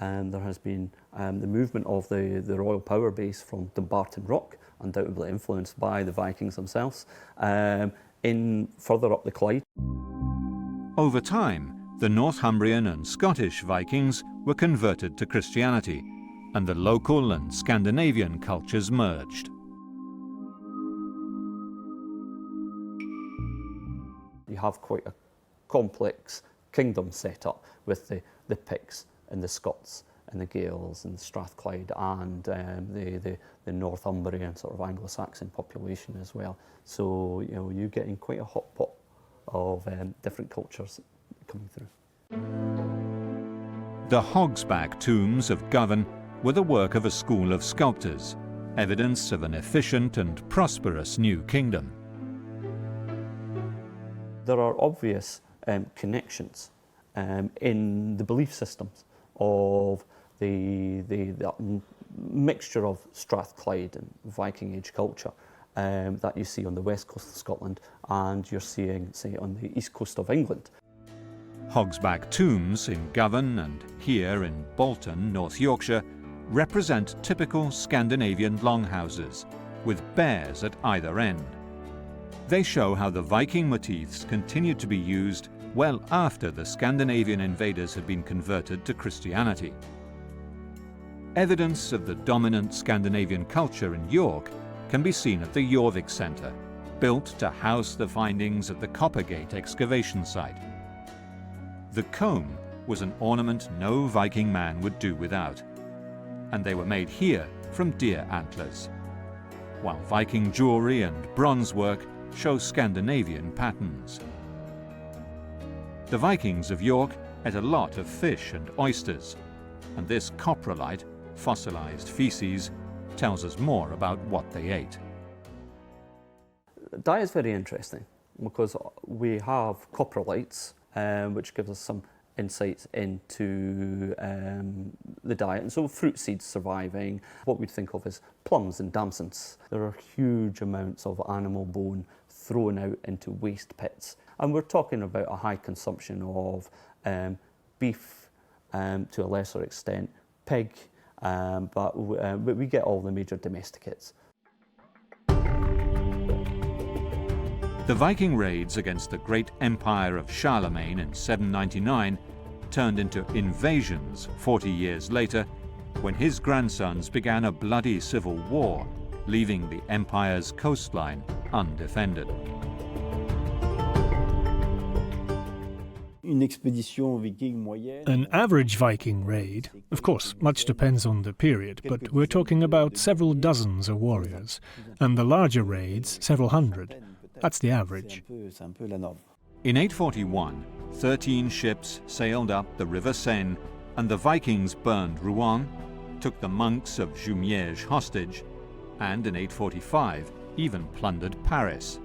There has been the movement of the royal power base from Dumbarton Rock, undoubtedly influenced by the Vikings themselves, in further up the Clyde. Over time, the Northumbrian and Scottish Vikings were converted to Christianity, and the local and Scandinavian cultures merged. You have quite a complex kingdom set up with the Picts and the Scots and the Gaels and the Strathclyde and the Northumbrian sort of Anglo-Saxon population as well. So you're getting quite a hot pot of different cultures coming through. The hogsback tombs of Govan were the work of a school of sculptors, evidence of an efficient and prosperous new kingdom. There are obvious connections in the belief systems of the mixture of Strathclyde and Viking Age culture that you see on the west coast of Scotland and you're seeing, say, on the east coast of England. Hogsback tombs in Govan and here in Bolton, North Yorkshire, represent typical Scandinavian longhouses with bears at either end. They show how the Viking motifs continued to be used well after the Scandinavian invaders had been converted to Christianity. Evidence of the dominant Scandinavian culture in York can be seen at the Jorvik Centre, built to house the findings at the Coppergate excavation site. The comb was an ornament no Viking man would do without, and they were made here from deer antlers, while Viking jewellery and bronze work show Scandinavian patterns. The Vikings of York ate a lot of fish and oysters, and this coprolite, fossilised feces, tells us more about what they ate. That is very interesting because we have coprolites, which gives us some insights into the diet. And so fruit seeds surviving, what we'd think of as plums and damsons. There are huge amounts of animal bone thrown out into waste pits. And we're talking about a high consumption of beef, to a lesser extent, pig, but we get all the major domesticates. The Viking raids against the great empire of Charlemagne in 799 turned into invasions 40 years later, when his grandsons began a bloody civil war, leaving the empire's coastline undefended. An average Viking raid, of course, much depends on the period, but we're talking about several dozens of warriors, and the larger raids, several hundred. That's the average. In 841, 13 ships sailed up the River Seine, and the Vikings burned Rouen, took the monks of Jumièges hostage, and in 845 even plundered Paris.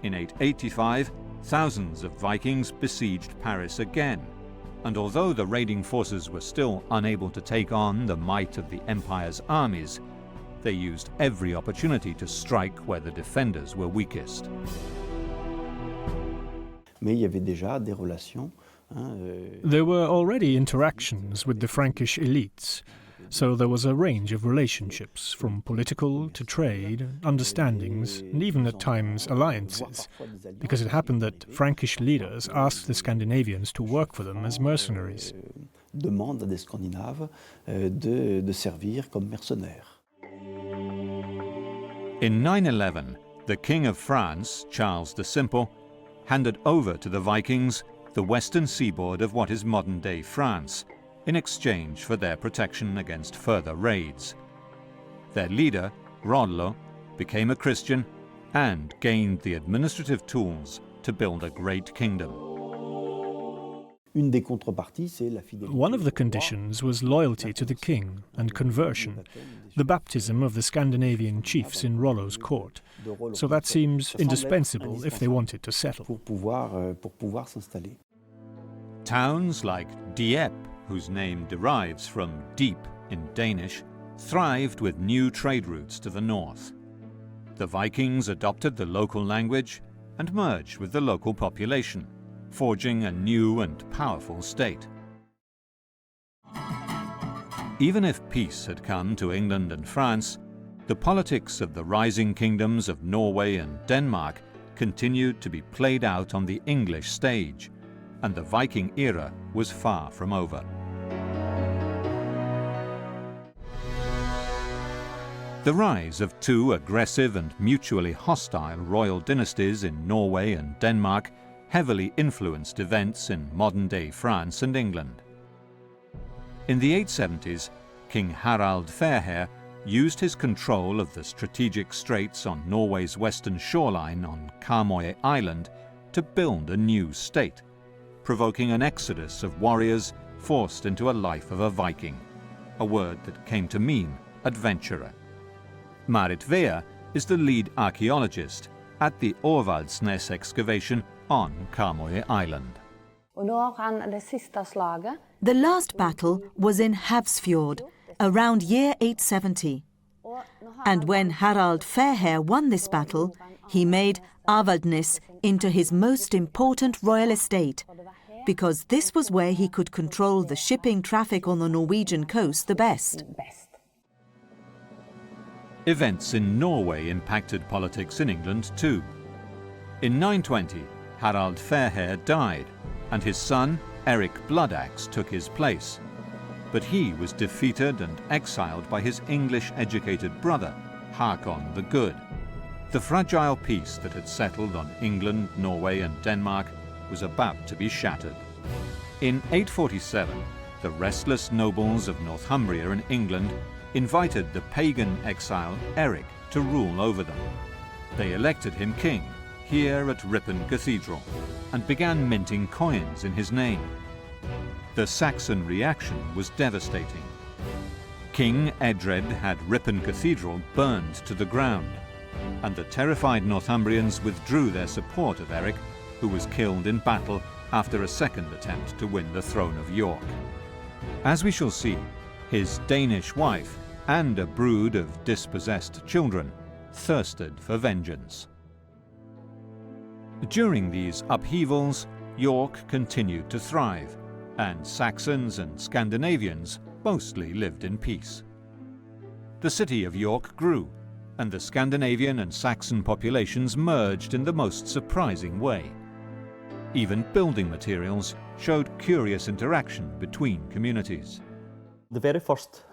In 885, thousands of Vikings besieged Paris again, and although the raiding forces were still unable to take on the might of the empire's armies, they used every opportunity to strike where the defenders were weakest. There were already interactions with the Frankish elites, so there was a range of relationships, from political to trade, understandings, and even at times alliances, because it happened that Frankish leaders asked the Scandinavians to work for them as mercenaries. Demandent à des Scandinaves de servir comme mercenaires. In 911, the King of France, Charles the Simple, handed over to the Vikings the western seaboard of what is modern-day France, in exchange for their protection against further raids. Their leader, Rollo, became a Christian and gained the administrative tools to build a great kingdom. One of the conditions was loyalty to the king and conversion, the baptism of the Scandinavian chiefs in Rollo's court. So that seems indispensable if they wanted to settle. Towns like Dieppe, whose name derives from deep in Danish, thrived with new trade routes to the north. The Vikings adopted the local language and merged with the local population, forging a new and powerful state. Even if peace had come to England and France, the politics of the rising kingdoms of Norway and Denmark continued to be played out on the English stage, and the Viking era was far from over. The rise of two aggressive and mutually hostile royal dynasties in Norway and Denmark heavily influenced events in modern-day France and England. In the 870s, King Harald Fairhair used his control of the strategic straits on Norway's western shoreline on Karmøy Island to build a new state, provoking an exodus of warriors forced into a life of a Viking, a word that came to mean adventurer. Marit Vea is the lead archaeologist at the Orvaldsnes excavation on Karmøy Island. The last battle was in Havsfjord, around year 870. And when Harald Fairhair won this battle, he made Avaldnes into his most important royal estate, because this was where he could control the shipping traffic on the Norwegian coast the best. Events in Norway impacted politics in England too. In 920, Harald Fairhair died, and his son, Eric Bloodaxe, took his place. But he was defeated and exiled by his English-educated brother, Hakon the Good. The fragile peace that had settled on England, Norway and Denmark was about to be shattered. In 847, the restless nobles of Northumbria and England invited the pagan exile Eric to rule over them. They elected him king here at Ripon Cathedral and began minting coins in his name. The Saxon reaction was devastating. King Edred had Ripon Cathedral burned to the ground, and the terrified Northumbrians withdrew their support of Eric, who was killed in battle after a second attempt to win the throne of York. As we shall see, his Danish wife and a brood of dispossessed children thirsted for vengeance. During these upheavals, York continued to thrive, and Saxons and Scandinavians mostly lived in peace. The city of York grew, and the Scandinavian and Saxon populations merged in the most surprising way. Even building materials showed curious interaction between communities. The very first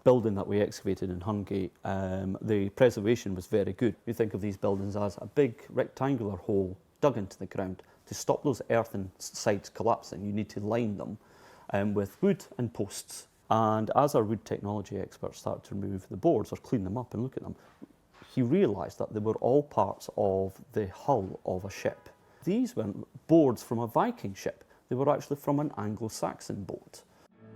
building that we excavated in Hungate, the preservation was very good. We think of these buildings as a big rectangular hole dug into the ground. To stop those earthen sides collapsing, you need to line them with wood and posts. And as our wood technology experts started to remove the boards or clean them up and look at them, he realised that they were all parts of the hull of a ship. These weren't boards from a Viking ship, they were actually from an Anglo-Saxon boat.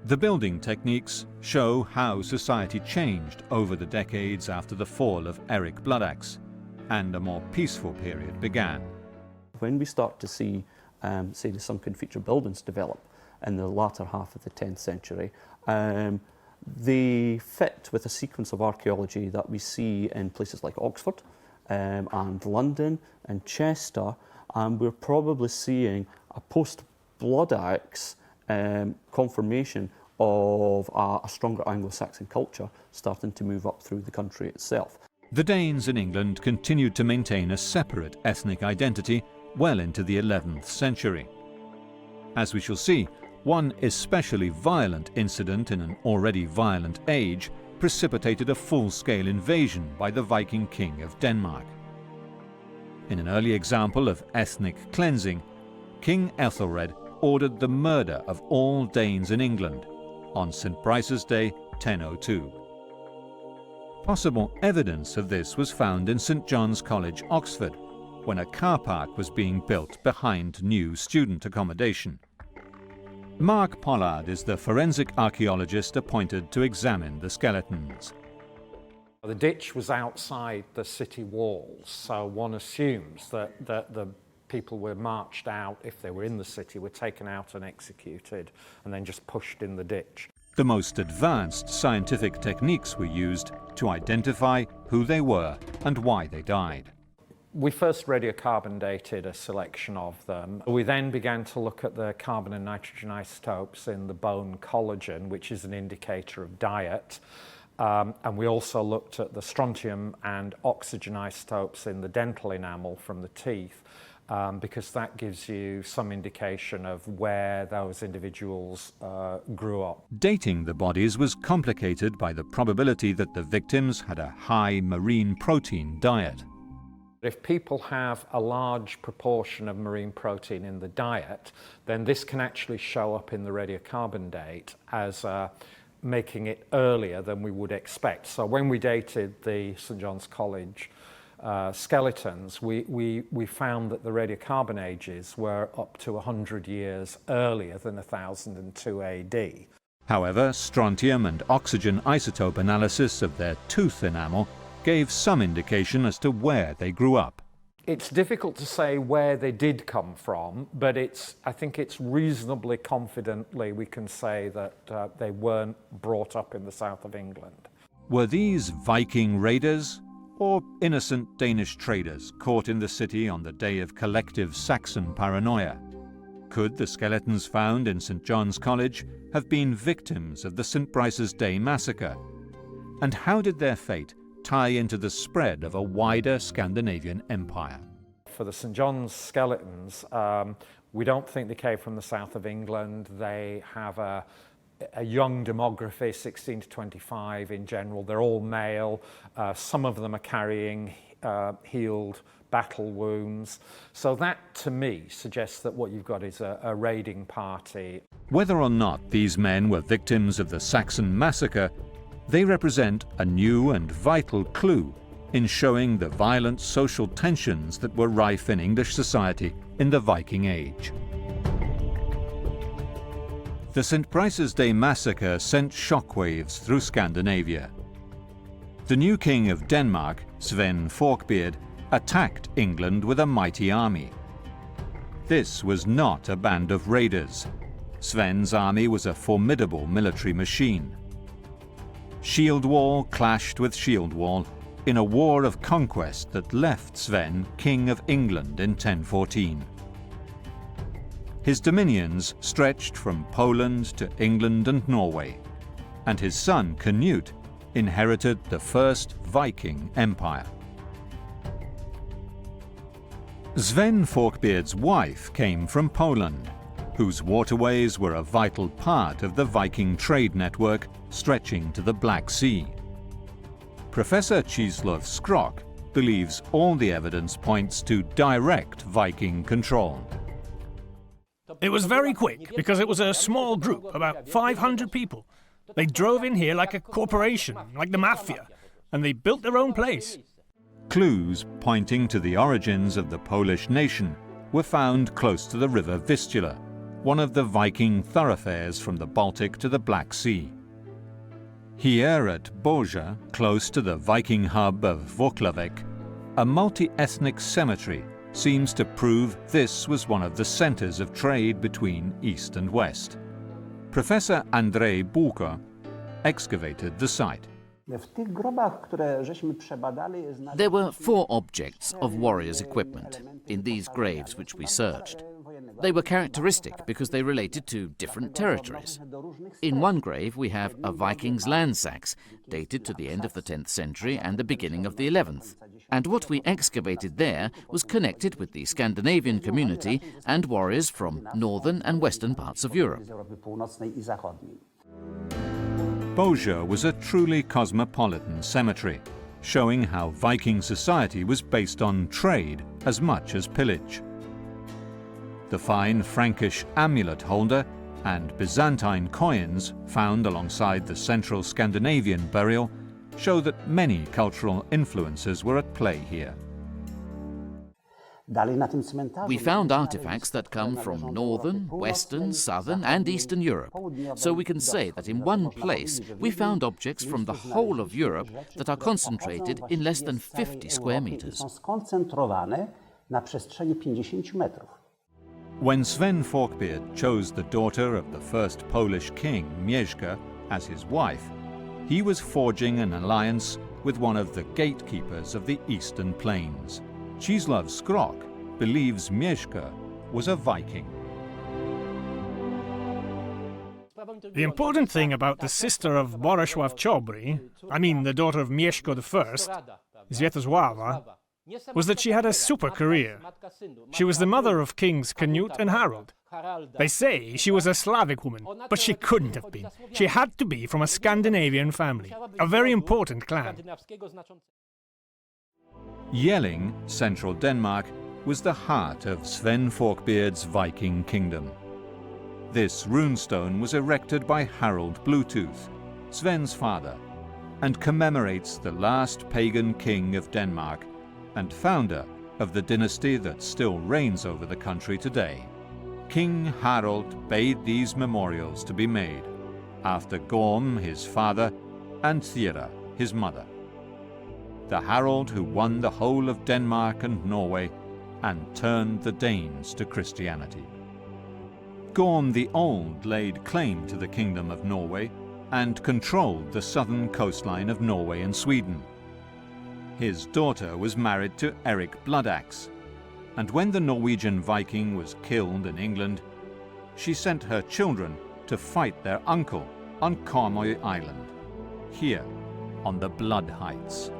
The building techniques show how society changed over the decades after the fall of Eric Bloodaxe, and a more peaceful period began. When we start to see, say, the sunken feature buildings develop in the latter half of the 10th century, they fit with a sequence of archaeology that we see in places like Oxford and London and Chester, and we're probably seeing a post-Bloodaxe confirmation of a stronger Anglo-Saxon culture starting to move up through the country itself. The Danes in England continued to maintain a separate ethnic identity well into the 11th century. As we shall see, one especially violent incident in an already violent age precipitated a full-scale invasion by the Viking king of Denmark. In an early example of ethnic cleansing, King Ethelred ordered the murder of all Danes in England on St. Brice's Day 1002. Possible evidence of this was found in St. John's College, Oxford, when a car park was being built behind new student accommodation. Mark Pollard is the forensic archaeologist appointed to examine the skeletons. The ditch was outside the city walls, so one assumes that the people were marched out, if they were in the city, were taken out and executed, and then just pushed in the ditch. The most advanced scientific techniques were used to identify who they were and why they died. We first radiocarbon dated a selection of them. We then began to look at the carbon and nitrogen isotopes in the bone collagen, which is an indicator of diet. And we also looked at the strontium and oxygen isotopes in the dental enamel from the teeth, because that gives you some indication of where those individuals grew up. Dating the bodies was complicated by the probability that the victims had a high marine protein diet. If people have a large proportion of marine protein in the diet, then this can actually show up in the radiocarbon date as making it earlier than we would expect. So when we dated the St John's College skeletons, we found that the radiocarbon ages were up to 100 years earlier than 1002 AD. However, strontium and oxygen isotope analysis of their tooth enamel gave some indication as to where they grew up. It's difficult to say where they did come from, but I think it's reasonably confidently we can say that they weren't brought up in the south of England. Were these Viking raiders or innocent Danish traders caught in the city on the day of collective Saxon paranoia? Could the skeletons found in St John's College have been victims of the St Brice's Day massacre? And how did their fate tie into the spread of a wider Scandinavian empire? For the St John's skeletons, we don't think they came from the south of England. They have a young demography, 16 to 25 in general. They're all male. Some of them are carrying healed battle wounds. So that, to me, suggests that what you've got is a raiding party. Whether or not these men were victims of the Saxon massacre, they represent a new and vital clue in showing the violent social tensions that were rife in English society in the Viking Age. The St Brice's Day massacre sent shockwaves through Scandinavia. The new king of Denmark, Sven Forkbeard, attacked England with a mighty army. This was not a band of raiders. Sven's army was a formidable military machine. Shield wall clashed with shield wall in a war of conquest that left Sven king of England in 1014. His dominions stretched from Poland to England and Norway, and his son Canute inherited the first Viking Empire. Sven Forkbeard's wife came from Poland, whose waterways were a vital part of the Viking trade network stretching to the Black Sea. Professor Czesław Skrok believes all the evidence points to direct Viking control. It was very quick because it was a small group, about 500 people. They drove in here like a corporation, like the mafia, and they built their own place. Clues pointing to the origins of the Polish nation were found close to the river Vistula, one of the Viking thoroughfares from the Baltic to the Black Sea. Here at Boże, close to the Viking hub of Włocławek, a multi-ethnic cemetery seems to prove this was one of the centers of trade between East and West. Professor Andrzej Bułko excavated the site. There were 4 objects of warriors' equipment in these graves which we searched. They were characteristic because they related to different territories. In one grave we have a Viking's landsacks, dated to the end of the 10th century and the beginning of the 11th. And what we excavated there was connected with the Scandinavian community and warriors from northern and western parts of Europe. Boże was a truly cosmopolitan cemetery, showing how Viking society was based on trade as much as pillage. The fine Frankish amulet holder and Byzantine coins found alongside the central Scandinavian burial show that many cultural influences were at play here. We found artifacts that come from northern, western, southern and eastern Europe. So we can say that in one place we found objects from the whole of Europe that are concentrated in less than 50 square meters. When Sven Forkbeard chose the daughter of the first Polish king, Mieszka, as his wife, he was forging an alliance with one of the gatekeepers of the eastern plains. Czeslaw Skrok believes Mieszko was a Viking. The important thing about the sister of Bolesław Chobry, I mean the daughter of Mieszko I, Zwiatosława, was that she had a super career. She was the mother of kings Canute and Harold. They say she was a Slavic woman, but she couldn't have been. She had to be from a Scandinavian family, a very important clan. Jelling, central Denmark, was the heart of Sven Forkbeard's Viking kingdom. This runestone was erected by Harold Bluetooth, Sven's father, and commemorates the last pagan king of Denmark and founder of the dynasty that still reigns over the country today. King Harald bade these memorials to be made, after Gorm, his father, and Thyra, his mother. The Harald who won the whole of Denmark and Norway and turned the Danes to Christianity. Gorm the Old laid claim to the Kingdom of Norway and controlled the southern coastline of Norway and Sweden. His daughter was married to Eric Bloodaxe, and when the Norwegian Viking was killed in England, she sent her children to fight their uncle on Karmøy Island, here on the Blood Heights.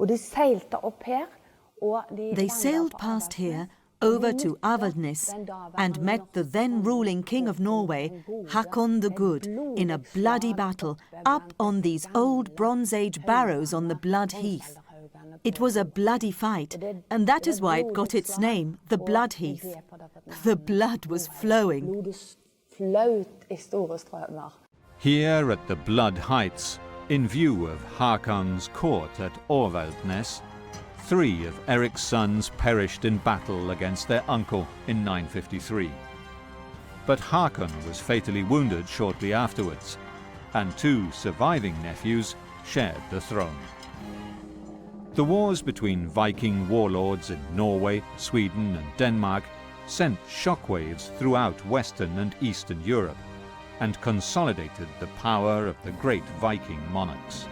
They sailed past here over to Avaldsnes and met the then ruling king of Norway, Hakon the Good, in a bloody battle up on these old Bronze Age barrows on the Blood Heath. It was a bloody fight, and that is why it got its name, the Blood Heath. The blood was flowing. Here at the Blood Heights, in view of Hakon's court at Avaldsnes, 3 of Eric's sons perished in battle against their uncle in 953. But Hakon was fatally wounded shortly afterwards, and 2 surviving nephews shared the throne. The wars between Viking warlords in Norway, Sweden and Denmark sent shockwaves throughout Western and Eastern Europe and consolidated the power of the great Viking monarchs.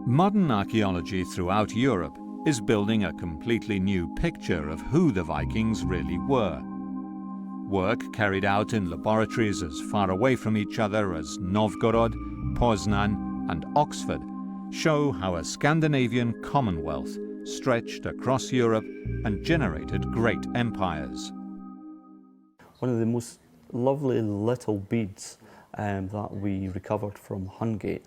Modern archaeology throughout Europe is building a completely new picture of who the Vikings really were. Work carried out in laboratories as far away from each other as Novgorod, Poznan and Oxford show how a Scandinavian commonwealth stretched across Europe and generated great empires. One of the most lovely little beads that we recovered from Hungate,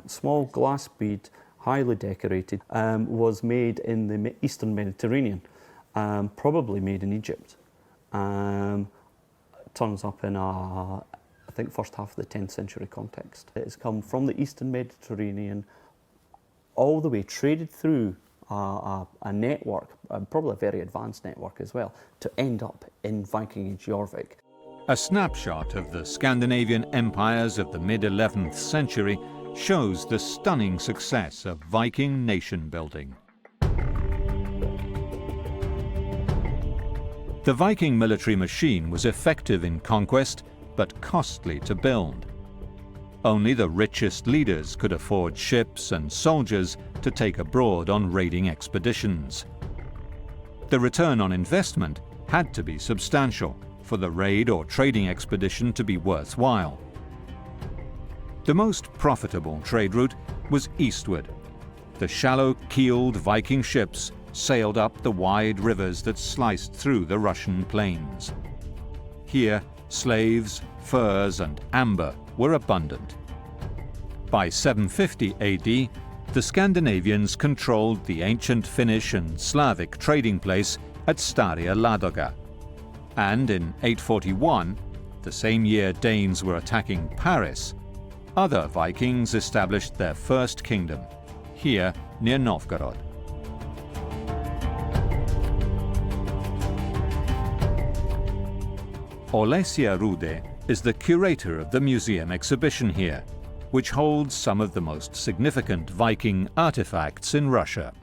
small glass bead, highly decorated, was made in the Eastern Mediterranean, probably made in Egypt. Turns up in I think first half of the 10th century context. It's come from the Eastern Mediterranean all the way, traded through a network, probably a very advanced network as well, to end up in Viking Age Jorvik. A snapshot of the Scandinavian empires of the mid-11th century shows the stunning success of Viking nation building. The Viking military machine was effective in conquest, but costly to build. Only the richest leaders could afford ships and soldiers to take abroad on raiding expeditions. The return on investment had to be substantial for the raid or trading expedition to be worthwhile. The most profitable trade route was eastward. The shallow-keeled Viking ships sailed up the wide rivers that sliced through the Russian plains. Here, slaves, furs and amber were abundant. By 750 AD, the Scandinavians controlled the ancient Finnish and Slavic trading place at Staria Ladoga. And in 841, the same year Danes were attacking Paris, other Vikings established their first kingdom, here near Novgorod. Olesia Rude is the curator of the museum exhibition here, which holds some of the most significant Viking artifacts in Russia.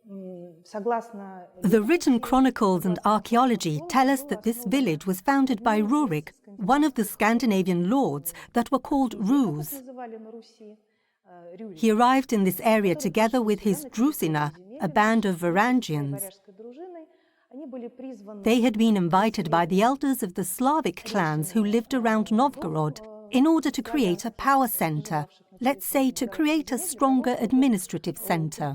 The written chronicles and archaeology tell us that this village was founded by Rurik, one of the Scandinavian lords that were called Rus. He arrived in this area together with his Drusina, a band of Varangians. They had been invited by the elders of the Slavic clans who lived around Novgorod in order to create a power center, let's say to create a stronger administrative center.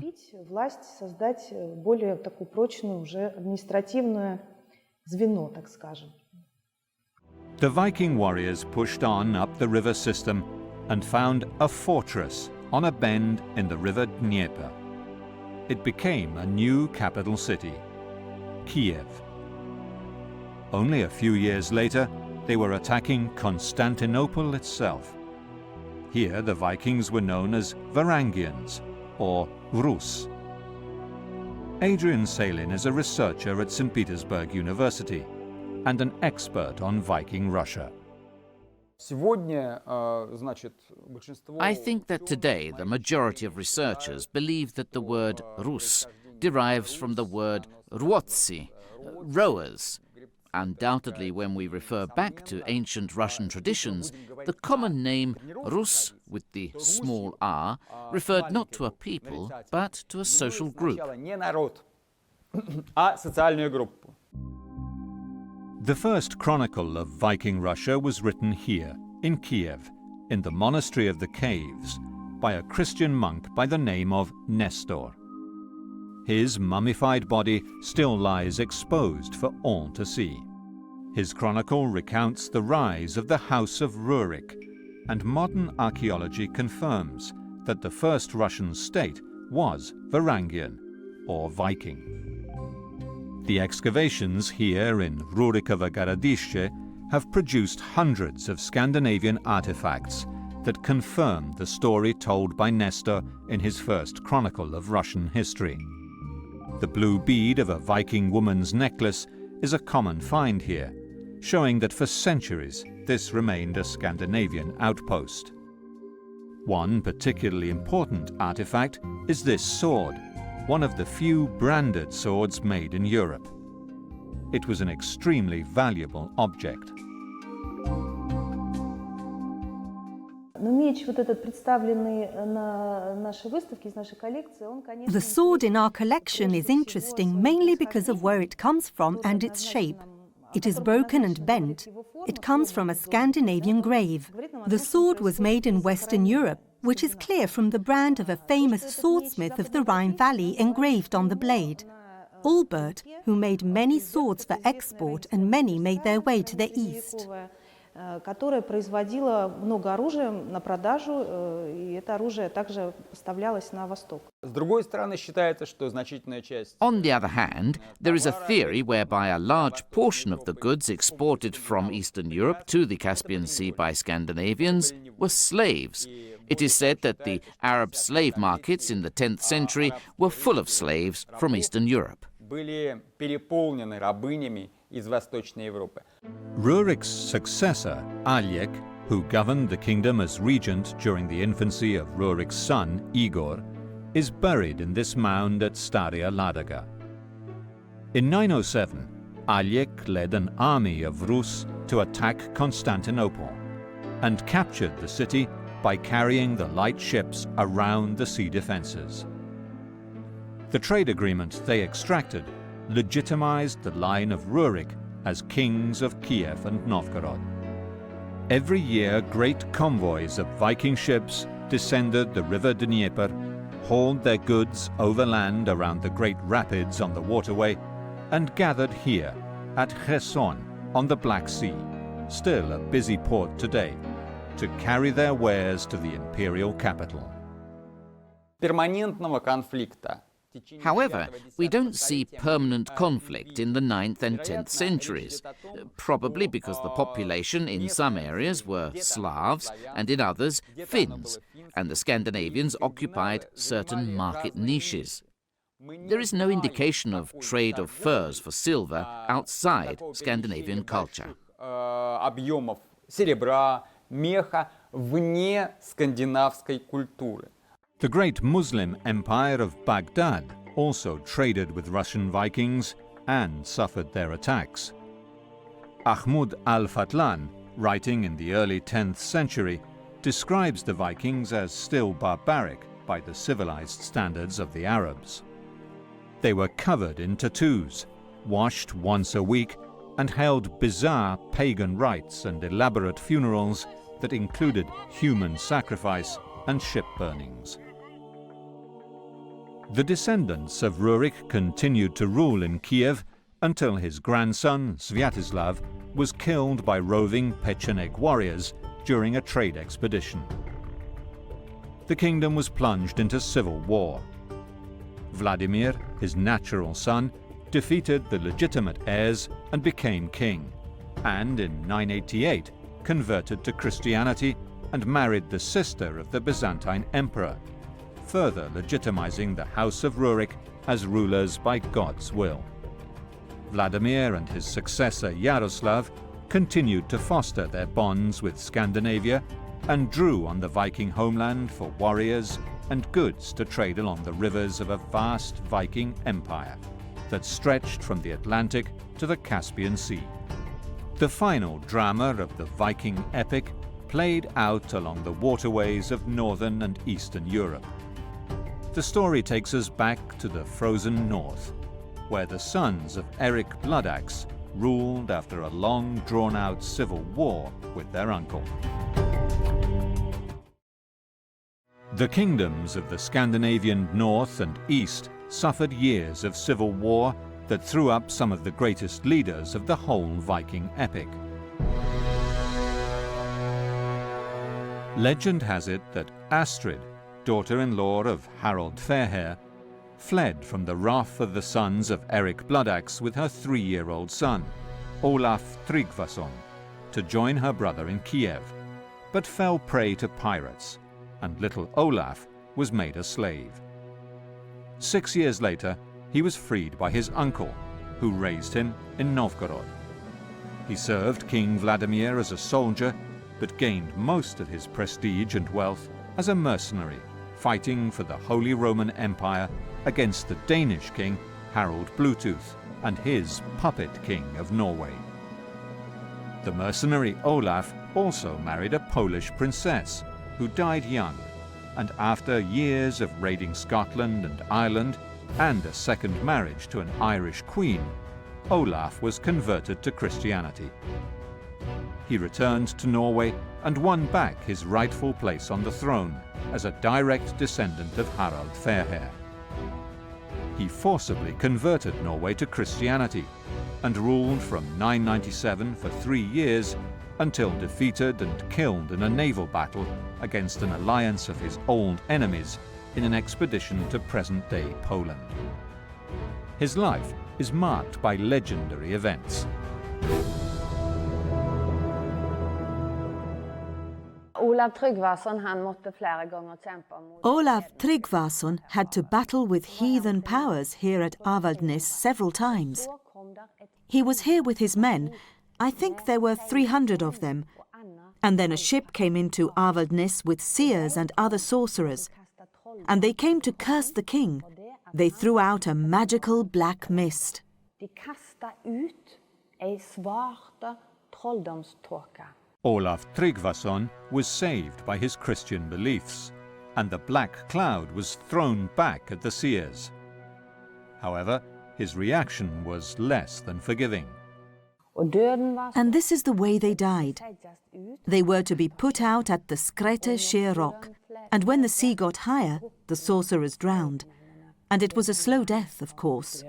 The Viking warriors pushed on up the river system and found a fortress on a bend in the river Dnieper. It became a new capital city, Kiev. Only a few years later, they were attacking Constantinople itself. Here, the Vikings were known as Varangians, or Rus. Adrian Salin is a researcher at St. Petersburg University and an expert on Viking Russia. I think that today the majority of researchers believe that the word Rus derives from the word ruotsi, rowers. Undoubtedly, when we refer back to ancient Russian traditions, the common name Rus, with the small r, referred not to a people, but to a social group. The first chronicle of Viking Russia was written here, in Kiev, in the Monastery of the Caves, by a Christian monk by the name of Nestor. His mummified body still lies exposed for all to see. His chronicle recounts the rise of the House of Rurik, and modern archaeology confirms that the first Russian state was Varangian, or Viking. The excavations here in Rurikovo Городище have produced hundreds of Scandinavian artifacts that confirm the story told by Nestor in his first chronicle of Russian history. The blue bead of a Viking woman's necklace is a common find here, showing that for centuries this remained a Scandinavian outpost. One particularly important artifact is this sword, one of the few branded swords made in Europe. It was an extremely valuable object. The sword in our collection is interesting mainly because of where it comes from and its shape. It is broken and bent. It comes from a Scandinavian grave. The sword was made in Western Europe, which is clear from the brand of a famous swordsmith of the Rhine Valley engraved on the blade. Albert, who made many swords for export, and many made their way to the east. Которая производила много оружия на продажу, и это оружие также поставлялось на восток. С другой стороны, считается, что значительная часть. On the other hand, there is a theory whereby a large portion of the goods exported from Eastern Europe to the Caspian Sea by Scandinavians were slaves. It is said that the Arab slave markets in the 10th century were full of slaves from Eastern Europe. Были переполнены рабынями из Восточной Европы. Rurik's successor, Aljek, who governed the kingdom as regent during the infancy of Rurik's son, Igor, is buried in this mound at Staria Ladaga. In 907, Aljek led an army of Rus to attack Constantinople and captured the city by carrying the light ships around the sea defenses. The trade agreement they extracted legitimized the line of Rurik as kings of Kiev and Novgorod. Every year, great convoys of Viking ships descended the river Dnieper, hauled their goods overland around the great rapids on the waterway, and gathered here at Cherson on the Black Sea, still a busy port today, to carry their wares to the imperial capital. Перманентного конфликта. However, we don't see permanent conflict in the 9th and 10th centuries, probably because the population in some areas were Slavs and in others Finns, and the Scandinavians occupied certain market niches. There is no indication of trade of furs for silver outside Scandinavian culture. Объемов серебра, меха вне скандинавской культуры. The great Muslim empire of Baghdad also traded with Russian Vikings and suffered their attacks. Ahmud al-Fatlan, writing in the early 10th century, describes the Vikings as still barbaric by the civilized standards of the Arabs. They were covered in tattoos, washed once a week, and held bizarre pagan rites and elaborate funerals that included human sacrifice and ship burnings. The descendants of Rurik continued to rule in Kiev until his grandson, Sviatoslav, was killed by roving Pecheneg warriors during a trade expedition. The kingdom was plunged into civil war. Vladimir, his natural son, defeated the legitimate heirs and became king, and in 988 converted to Christianity and married the sister of the Byzantine emperor, further legitimizing the House of Rurik as rulers by God's will. Vladimir and his successor Yaroslav continued to foster their bonds with Scandinavia and drew on the Viking homeland for warriors and goods to trade along the rivers of a vast Viking empire that stretched from the Atlantic to the Caspian Sea. The final drama of the Viking epic played out along the waterways of northern and eastern Europe. The story takes us back to the frozen north, where the sons of Eric Bloodaxe ruled after a long drawn-out civil war with their uncle. The kingdoms of the Scandinavian north and east suffered years of civil war that threw up some of the greatest leaders of the whole Viking epic. Legend has it that Astrid, daughter-in-law of Harald Fairhair, fled from the wrath of the sons of Eric Bloodaxe with her 3-year-old son, Olaf Tryggvason, to join her brother in Kiev, but fell prey to pirates, and little Olaf was made a slave. 6 years later, he was freed by his uncle, who raised him in Novgorod. He served King Vladimir as a soldier, but gained most of his prestige and wealth as a mercenary, fighting for the Holy Roman Empire against the Danish king Harald Bluetooth and his puppet king of Norway. The mercenary Olaf also married a Polish princess who died young, and after years of raiding Scotland and Ireland and a second marriage to an Irish queen, Olaf was converted to Christianity. He returned to Norway and won back his rightful place on the throne as a direct descendant of Harald Fairhair. He forcibly converted Norway to Christianity and ruled from 997 for 3 years until defeated and killed in a naval battle against an alliance of his old enemies in an expedition to present-day Poland. His life is marked by legendary events. Olaf Tryggvason had to battle with heathen powers here at Avaldsnes several times. He was here with his men. I think there were 300 of them. And then a ship came into Avaldsnes with seers and other sorcerers. And they came to curse the king. They threw out a magical black mist. Olaf Tryggvason was saved by his Christian beliefs, and the black cloud was thrown back at the seers. However, his reaction was less than forgiving. And this is the way they died. They were to be put out at the Skrete sheer rock, and when the sea got higher, the sorcerers drowned. And it was a slow death, of course.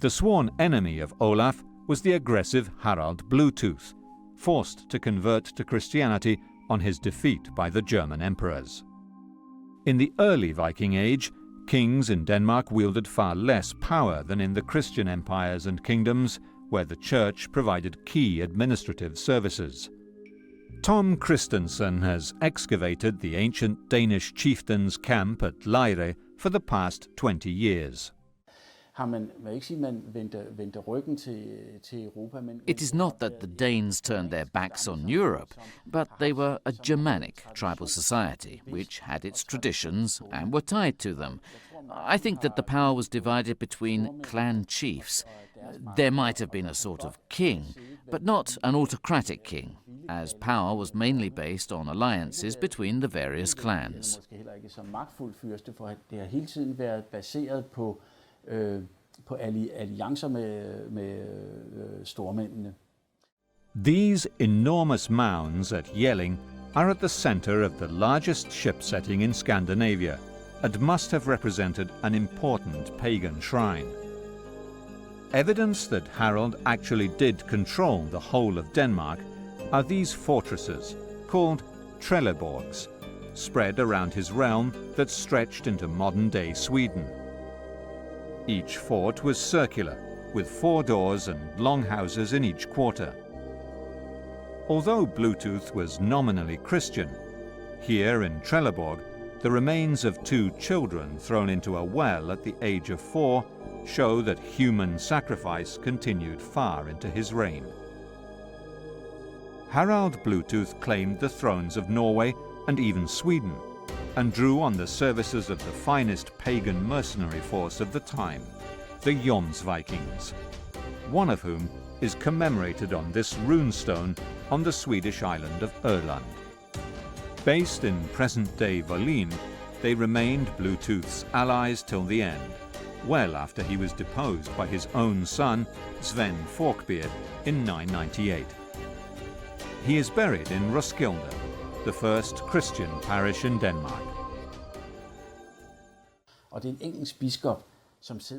The sworn enemy of Olaf was the aggressive Harald Bluetooth, forced to convert to Christianity on his defeat by the German emperors. In the early Viking Age, kings in Denmark wielded far less power than in the Christian empires and kingdoms where the church provided key administrative services. Tom Christensen has excavated the ancient Danish chieftain's camp at Lejre for the past 20 years. It is not that the Danes turned their backs on Europe, but they were a Germanic tribal society which had its traditions and were tied to them, I think that the power was divided between clan chiefs. There might have been a sort of king, but not an autocratic king, as power was mainly based on alliances between the various clans. These enormous mounds at Jelling are at the center of the largest ship setting in Scandinavia and must have represented an important pagan shrine. Evidence that Harald actually did control the whole of Denmark are these fortresses, called Trelleborgs, spread around his realm that stretched into modern-day Sweden. Each fort was circular, with 4 doors and longhouses in each quarter. Although Bluetooth was nominally Christian, here in Trelleborg, the remains of 2 children thrown into a well at the age of 4 show that human sacrifice continued far into his reign. Harald Bluetooth claimed the thrones of Norway and even Sweden, and drew on the services of the finest pagan mercenary force of the time, the Jomsvikings, one of whom is commemorated on this runestone on the Swedish island of Öland. Based in present-day Wolin, they remained Bluetooth's allies till the end, well after he was deposed by his own son, Sven Forkbeard, in 998. He is buried in Roskilde, the first Christian parish in Denmark.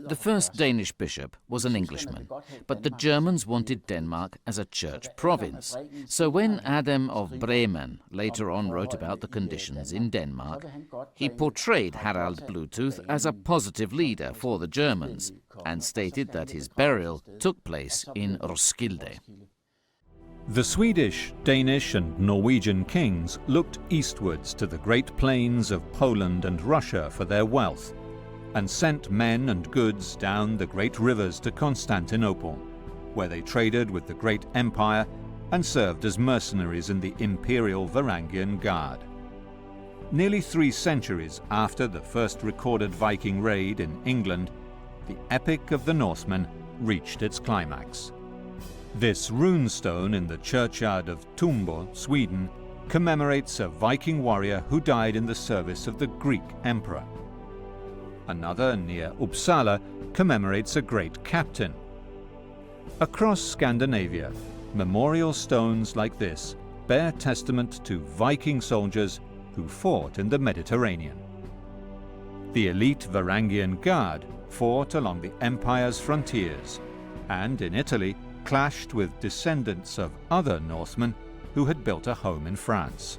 The first Danish bishop was an Englishman, but the Germans wanted Denmark as a church province. So when Adam of Bremen later on wrote about the conditions in Denmark, he portrayed Harald Bluetooth as a positive leader for the Germans and stated that his burial took place in Roskilde. The Swedish, Danish and Norwegian kings looked eastwards to the great plains of Poland and Russia for their wealth, and sent men and goods down the great rivers to Constantinople, where they traded with the great empire and served as mercenaries in the imperial Varangian Guard. Nearly 3 centuries after the first recorded Viking raid in England, the epic of the Norsemen reached its climax. This runestone in the churchyard of Tumbo, Sweden, commemorates a Viking warrior who died in the service of the Greek emperor. Another, near Uppsala, commemorates a great captain. Across Scandinavia, memorial stones like this bear testament to Viking soldiers who fought in the Mediterranean. The elite Varangian Guard fought along the empire's frontiers, and in Italy clashed with descendants of other Northmen who had built a home in France.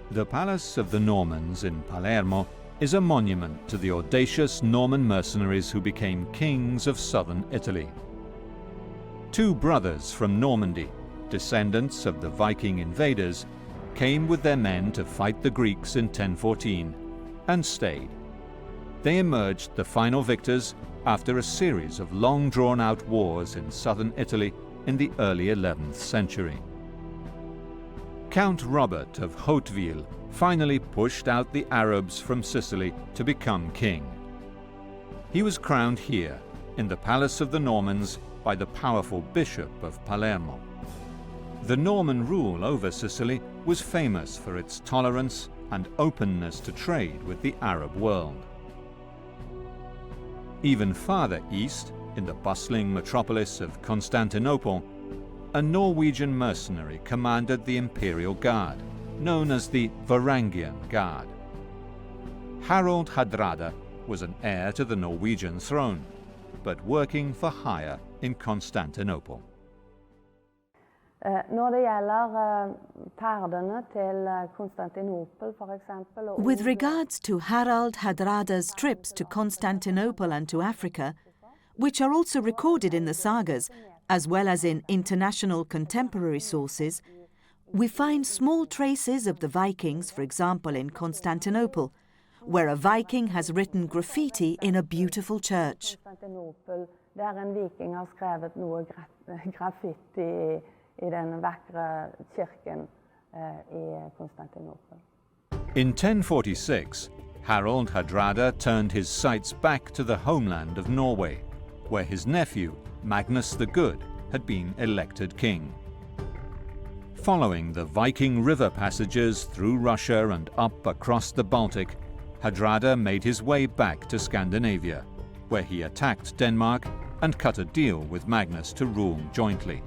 The Palace of the Normans in Palermo is a monument to the audacious Norman mercenaries who became kings of southern Italy. 2 brothers from Normandy, descendants of the Viking invaders, came with their men to fight the Greeks in 1014 and stayed. They emerged the final victors after a series of long drawn-out wars in southern Italy in the early 11th century. Count Robert of Hauteville finally pushed out the Arabs from Sicily to become king. He was crowned here, in the Palace of the Normans, by the powerful Bishop of Palermo. The Norman rule over Sicily was famous for its tolerance and openness to trade with the Arab world. Even farther east, in the bustling metropolis of Constantinople, a Norwegian mercenary commanded the Imperial Guard, known as the Varangian Guard. Harald Hardrada was an heir to the Norwegian throne, but working for hire in Constantinople. With regards to Harald Hardrada's trips to Constantinople and to Africa, which are also recorded in the sagas, as well as in international contemporary sources, we find small traces of the Vikings, for example in Constantinople, where a Viking has written graffiti in a beautiful church. In 1046, Harald Hardrada turned his sights back to the homeland of Norway, where his nephew, Magnus the Good, had been elected king. Following the Viking river passages through Russia and up across the Baltic, Hardrada made his way back to Scandinavia, where he attacked Denmark and cut a deal with Magnus to rule jointly.